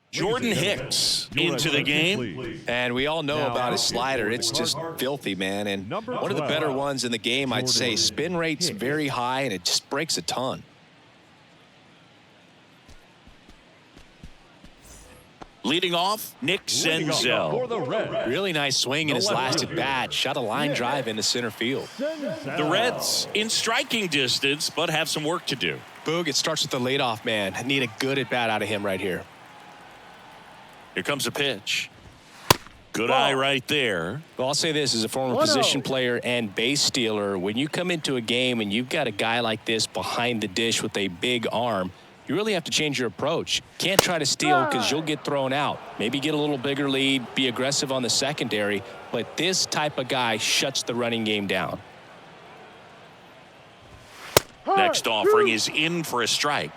Jordan Hicks into the game. And we all know about his slider. It's just filthy, man. And one of the better ones in the game, I'd say. Spin rate's very high, and it just breaks a ton. Leading off, Nick Senzel. Really nice swing in his last at bat. Shot a line drive into center field. The Reds in striking distance, but have some work to do. Boog, it starts with the leadoff man. I need a good at bat out of him right here. Here comes a pitch. Good eye right there. Well, I'll say this as a former position player and base stealer. When you come into a game and you've got a guy like this behind the dish with a big arm, you really have to change your approach. Can't try to steal because you'll get thrown out. Maybe get a little bigger lead, be aggressive on the secondary, but this type of guy shuts the running game down. Next offering is in for a strike.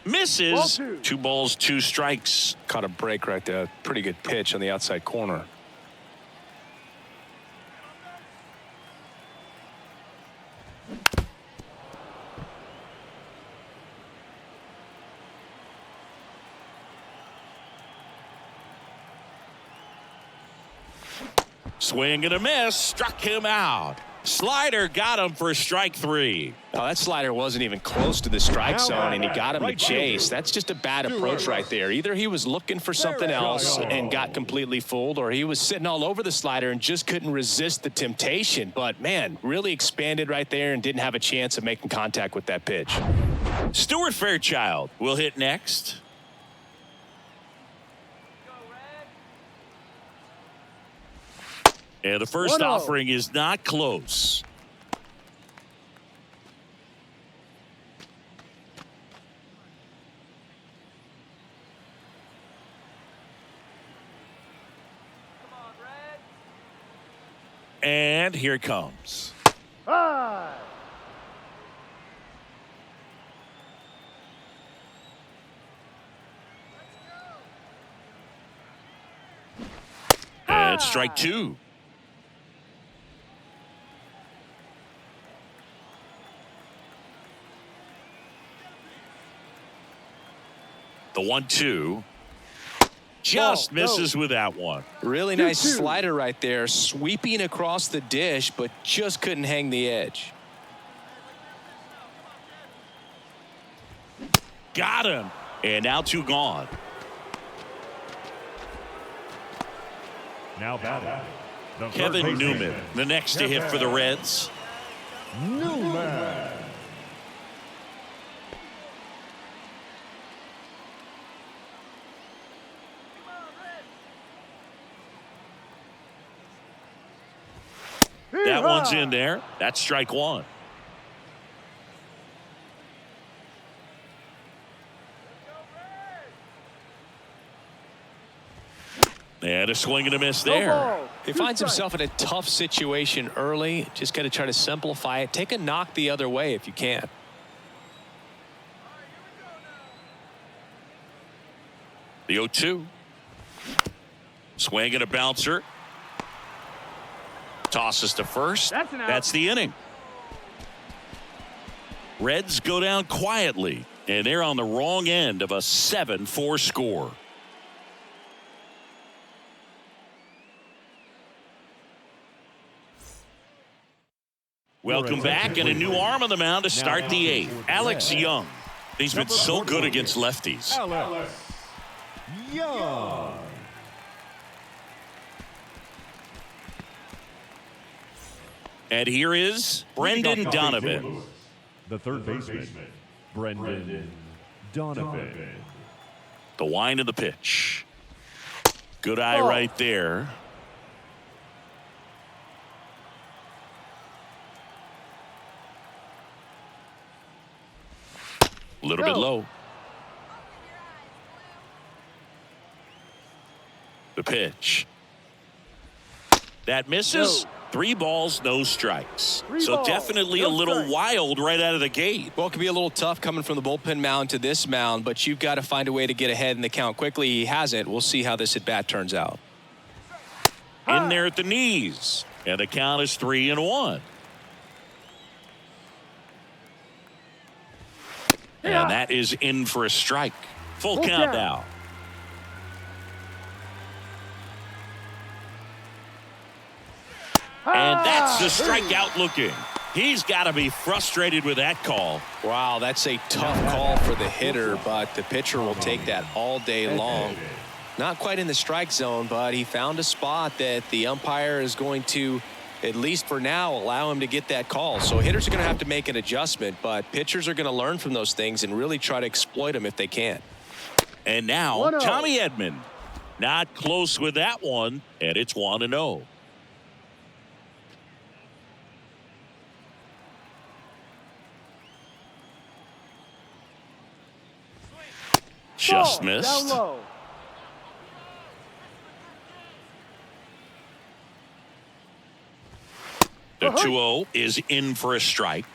Misses. 2 balls, 2 strikes. Caught a break right there. Pretty good pitch on the outside corner. Swing and a miss. Struck him out. Slider got him for strike 3. Oh, that slider wasn't even close to the strike zone, and he got him to chase. That's just a bad approach right there. Either he was looking for something else and got completely fooled, or he was sitting all over the slider and just couldn't resist the temptation. But, man, really expanded right there and didn't have a chance of making contact with that pitch. Stuart Fairchild will hit next. And the first offering is not close. And here it comes. And strike 2. The 1-2 just misses with that one. Really nice slider right there, sweeping across the dish, but just couldn't hang the edge. Got him. And now 2 gone. Now batting, the Kevin third Newman, baseman, the next to hit for the Reds. Newman. That one's in there. That's strike 1. And a swing and a miss there. He finds himself in a tough situation early. Just got to try to simplify it. Take a knock the other way if you can. The 0-2. Swing and a bouncer. Tosses to first. That's the inning. Reds go down quietly, and they're on the wrong end of a 7-4 score. Welcome back, and a new arm on the mound to start the 8th. Alex Young. He's been so good against lefties. Alex Young. And here is Brendan Donovan. The third baseman, Brendan Donovan. The wind of the pitch. Good eye right there. A little bit low. The pitch. That misses. No. 3 balls, no strikes. Three So balls, definitely no a little strikes. wild right out of the gate. Well, it can be a little tough coming from the bullpen mound to this mound, but you've got to find a way to get ahead in the count quickly. He hasn't. We'll see how this at-bat turns out. In there at the knees. And the count is 3-1. And that is in for a strike. Full count now. And that's the strikeout looking. He's got to be frustrated with that call. Wow, that's a tough call for the hitter, but the pitcher will take that all day long. Not quite in the strike zone, but he found a spot that the umpire is going to, at least for now, allow him to get that call. So hitters are going to have to make an adjustment, but pitchers are going to learn from those things and really try to exploit them if they can. And now 1-0. Tommy Edman. Not close with that one, and it's 1-0. Just Ball, missed. Down low. The 2-0 is in for a strike.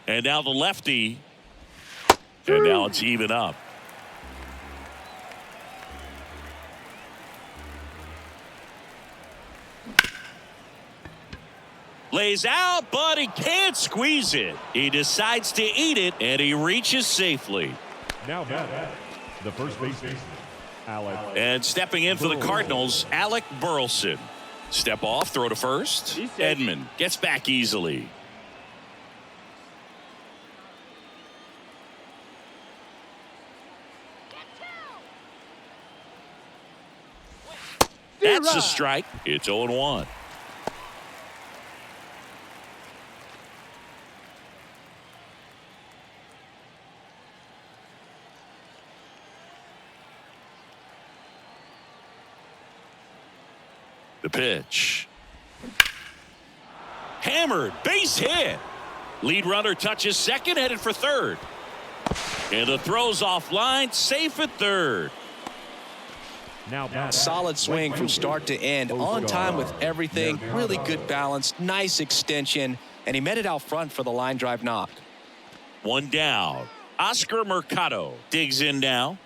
And now the lefty. And now it's even up. Lays out, but he can't squeeze it. He decides to eat it, and he reaches safely. Now batting, the first baseman, Alec. And stepping in for the Cardinals, Alec Burleson. Step off, throw to first. Edman gets back easily. That's a strike. It's 0-1. The pitch. Hammered, base hit. Lead runner touches second, headed for third. And the throw's offline, safe at third. Now batting. Solid swing from start to end, on time with everything, really good balance, nice extension, and he met it out front for the line drive knock. One down. Oscar Mercado digs in now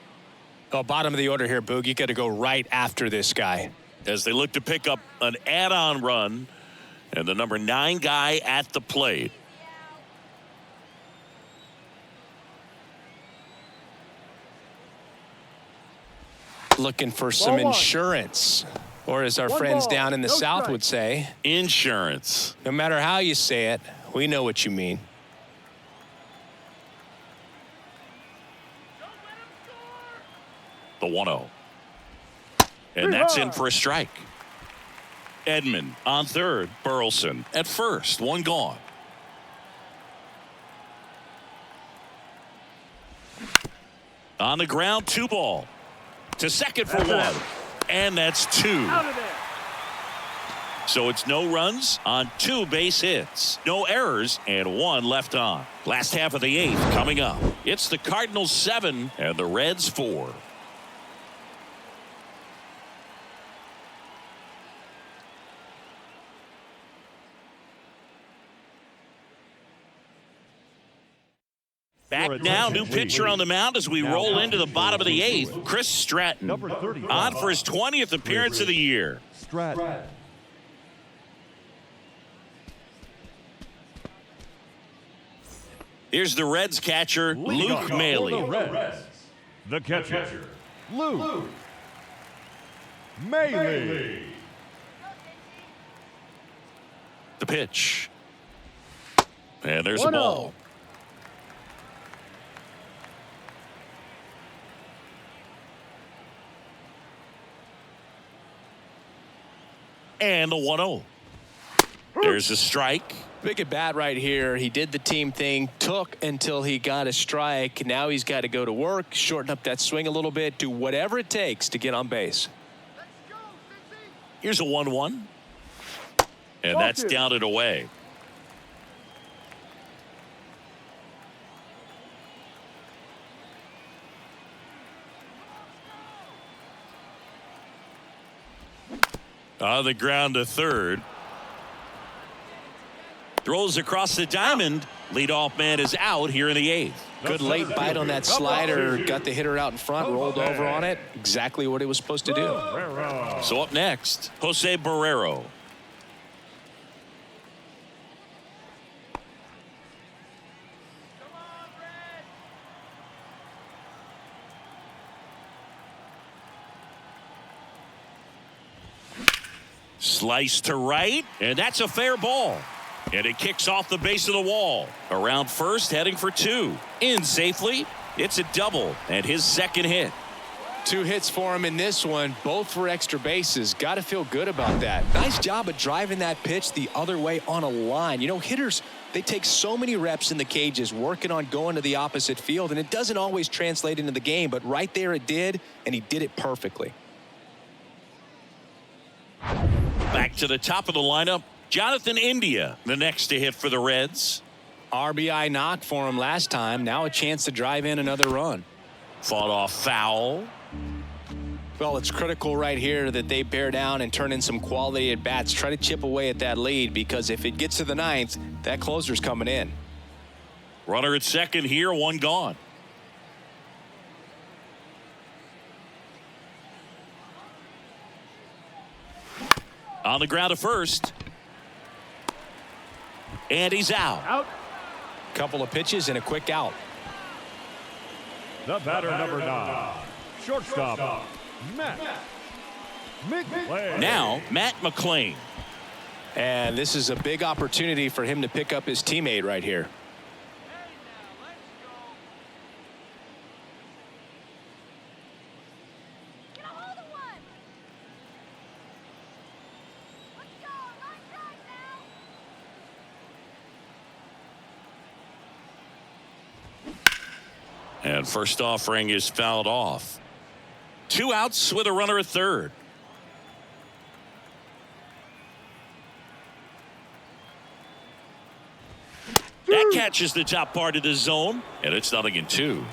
Oh, bottom of the order here, Boog. You got to go right after this guy. as they look to pick up an add-on run, and the number 9 guy at the plate. Looking for some 1-1. insurance, or as our One friends ball, down in the no South strike. would say, Insurance. no matter how you say it, we know what you mean. The 1-0. And that's in for a strike. Edman on third. Burleson at first. One gone. On the ground, 2 ball. To second for 1. And that's 2. Out of there. So it's no runs on 2 base hits. No errors and 1 left on. Last half of the 8th coming up. It's the Cardinals 7 and the Reds 4. Back now, new pitcher on the mound as we roll into the bottom of the 8th. Chris Stratton Number 35. on for his 20th appearance of the year. Stratton. Here's the Reds catcher, Leading Luke off for the Maile. Reds, the catcher, Luke Maile. The pitch. And there's a 1-0. ball. And the 1-0. There's a strike. Big at bat right here. He did the team thing, took until he got a strike. Now he's got to go to work, shorten up that swing a little bit, do whatever it takes to get on base. Here's a 1-1. And that's Focus. down and away. On the ground to third. Throws across the diamond. Leadoff man is out here in the 8th. Good late bite on that slider. Got the hitter out in front, rolled over on it. Exactly what it was supposed to do. So up next, Jose Barrero. Slice to right, and that's a fair ball. And it kicks off the base of the wall. Around first, heading for 2. In safely. It's a double, and his second hit. 2 hits for him in this one, both for extra bases. Got to feel good about that. Nice job of driving that pitch the other way on a line. You know, hitters, they take so many reps in the cages working on going to the opposite field, and it doesn't always translate into the game, but right there it did, and he did it perfectly. Back to the top of the lineup, Jonathan India, the next to hit for the Reds. RBI knock for him last time. Now a chance to drive in another run. Fought off foul. Well, it's critical right here that they bear down and turn in some quality at bats. Try to chip away at that lead, because if it gets to the 9th, that closer's coming in. Runner at second here, 1 gone. On the ground to first. And he's out. Couple of pitches and a quick out. The batter, number 9, shortstop, Matt McClain. Now, Matt McClain. And this is a big opportunity for him to pick up his teammate right here. And first offering is fouled off. 2 outs with a runner at third. That catches the top part of the zone, and it's 0-2.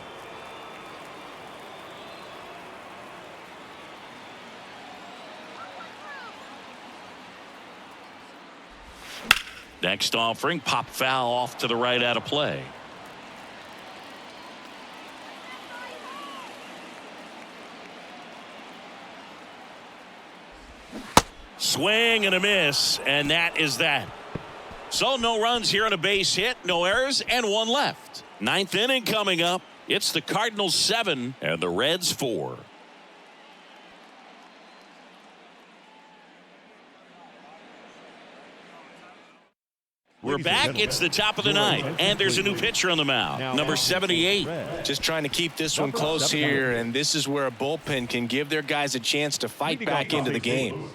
Next offering, pop foul off to the right out of play. Swing and a miss, and that is that. So no runs here on a base hit, no errors, and 1 left. 9th inning coming up. It's the Cardinals 7 and the Reds 4. We're back. It's the top of the 9th, and there's a new pitcher on the mound, number 78. Just trying to keep this one close here, and this is where a bullpen can give their guys a chance to fight back into the game.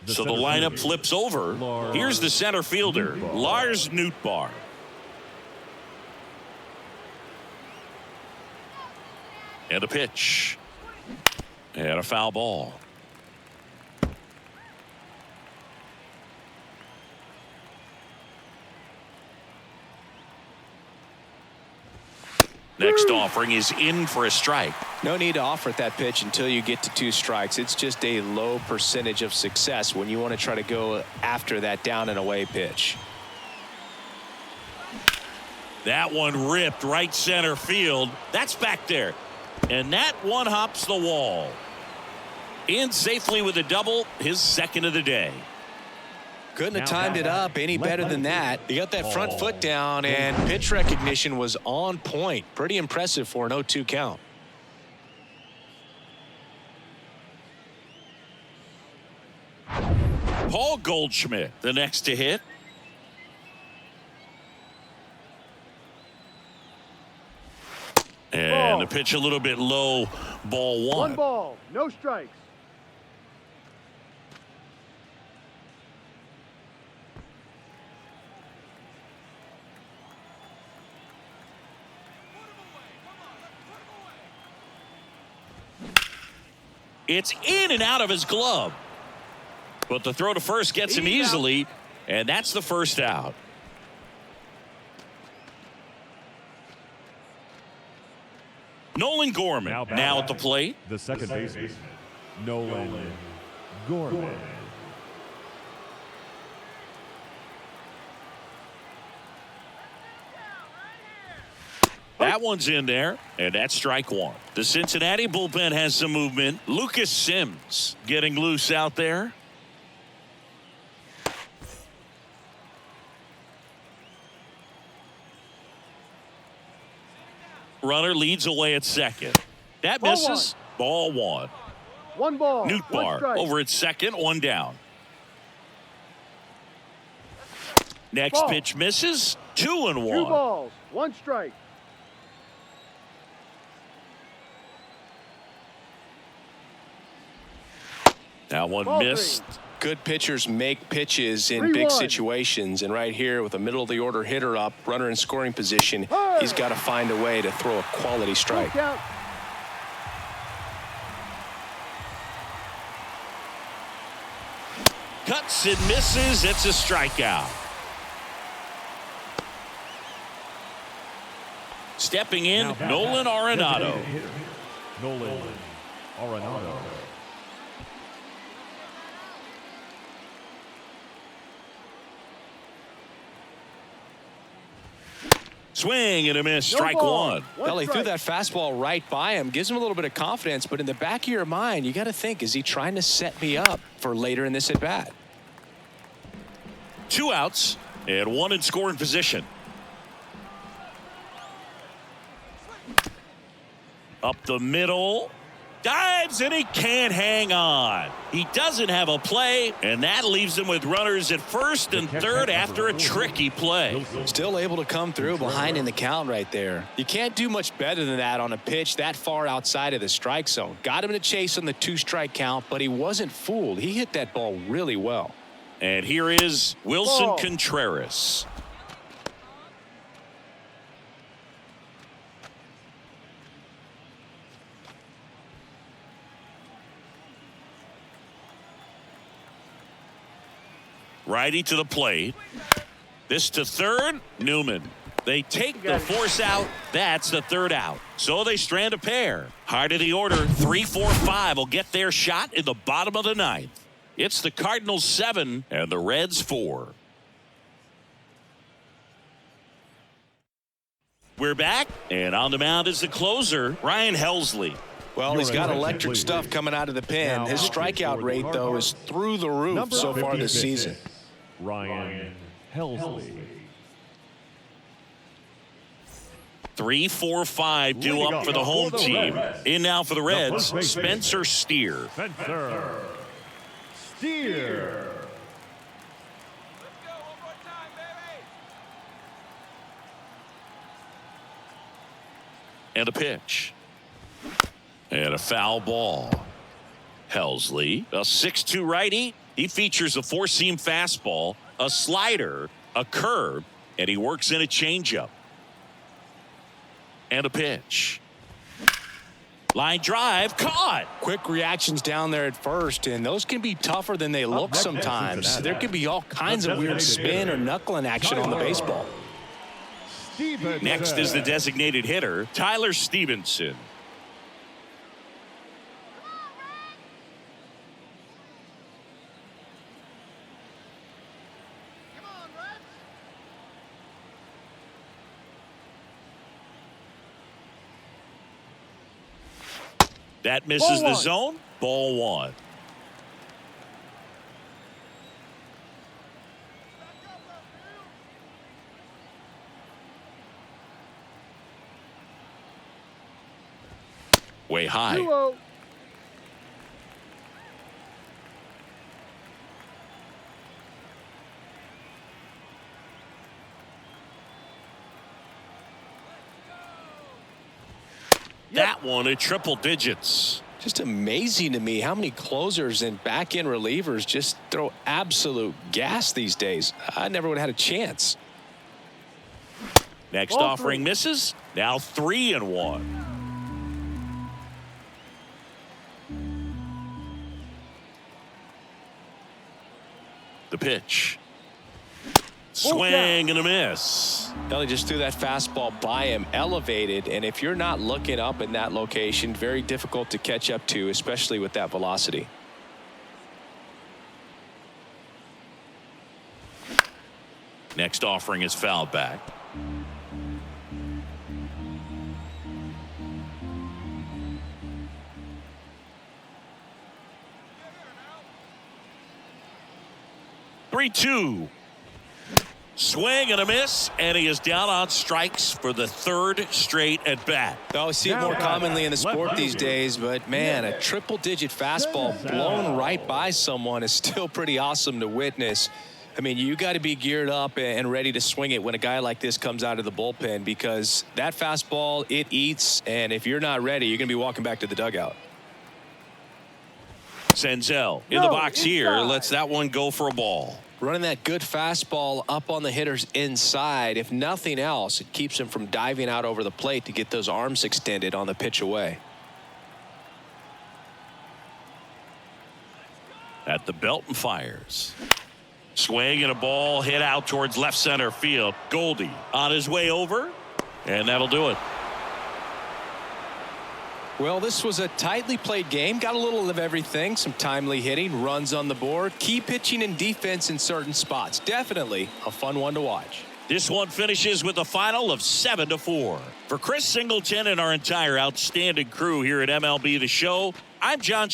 So the lineup flips over. Here's the center fielder, Lars Nootbaar. And a pitch. And a foul ball. Next offering is in for a strike. No need to offer at that pitch until you get to 2 strikes. It's just a low percentage of success when you want to try to go after that down and away pitch. That one ripped right center field. That's back there. And that one hops the wall. In safely with a double, his second of the day. Couldn't have timed it up any better than that. He got that front foot down, and pitch recognition was on point. Pretty impressive for an 0-2 count. Paul Goldschmidt, the next to hit. And the pitch a little bit low, ball 1. 1 ball, no strikes. It's in and out of his glove. But the throw to first gets him easily, and that's the first out. Nolan Gorman now at the plate. The second baseman, Nolan Gorman. That one's in there, and that's strike one. The Cincinnati bullpen has some movement. Lucas Sims getting loose out there. Runner leads away at second. That misses. Ball one. One ball. Nootbaar over at second, one down. Next pitch misses. 2-1. 2 balls. 1 strike. That one Ball missed. Good pitchers make pitches in big situations, and right here with a middle of the order hitter up, runner in scoring position, he's got to find a way to throw a quality strike. Cuts and misses. It's a strikeout. Stepping in, Nolan Arenado. Nolan Arenado. Swing and a miss. Strike one. Well, he threw that fastball right by him. Gives him a little bit of confidence, but in the back of your mind, you got to think, is he trying to set me up for later in this at-bat? 2 outs and 1 in scoring position. Up the middle. Dives and he can't hang on. He doesn't have a play, and that leaves him with runners at first and third after a tricky play. Still able to come through behind in the count right there. You can't do much better than that on a pitch that far outside of the strike zone. Got him to chase on the 2-strike count, but he wasn't fooled. He hit that ball really well. And here is Wilson Contreras. Righty to the plate. This to third. Newman. They take the force out. That's the 3rd out. So they strand a pair. Heart of the order. 3-4-5 will get their shot in the bottom of the 9th. It's the Cardinals 7 and the Reds 4. We're back, and on the mound is the closer, Ryan Helsley. Well, he's got electric stuff coming out of the pen. His strikeout rate, though, is through the roof so far this season. Ryan Helsley. 3-4-5 due up for the home team. In now for the Reds, Spencer Steer. Spencer Steer. And a pitch. And a foul ball. Helsley, a 6'2 righty. He features a 4-seam fastball, a slider, a curve, and he works in a changeup. And a pitch. Line drive, caught. Quick reactions down there at first, and those can be tougher than they look sometimes. There can be all kinds of weird spin or knuckling action on the baseball. Next is the designated hitter, Tyler Stevenson. That misses the zone. Ball one. Way high. 2-0. That one at triple digits. Just amazing to me how many closers and back-end relievers just throw absolute gas these days. I never would have had a chance. Next offering misses. Now 3-1. The pitch. Swing and a miss. He just threw that fastball by him, elevated, and if you're not looking up in that location, very difficult to catch up to, especially with that velocity. Next offering is fouled back. 3-2. Swing and a miss, and he is down on strikes for the third straight at bat. Oh, see it more commonly in the sport these days, but man, a triple-digit fastball blown right by someone is still pretty awesome to witness. I mean, you got to be geared up and ready to swing it when a guy like this comes out of the bullpen, because that fastball, it eats, and if you're not ready, you're going to be walking back to the dugout. Senzel in the box here, lets that one go for a ball. Running that good fastball up on the hitter's inside. If nothing else, it keeps him from diving out over the plate to get those arms extended on the pitch away. At the belt and fires. Swing and a ball hit out towards left center field. Goldie on his way over, and that'll do it. Well, this was a tightly played game. Got a little of everything. Some timely hitting, runs on the board, key pitching and defense in certain spots. Definitely a fun one to watch. This one finishes with a final of 7-4. For Chris Singleton and our entire outstanding crew here at MLB The Show, I'm John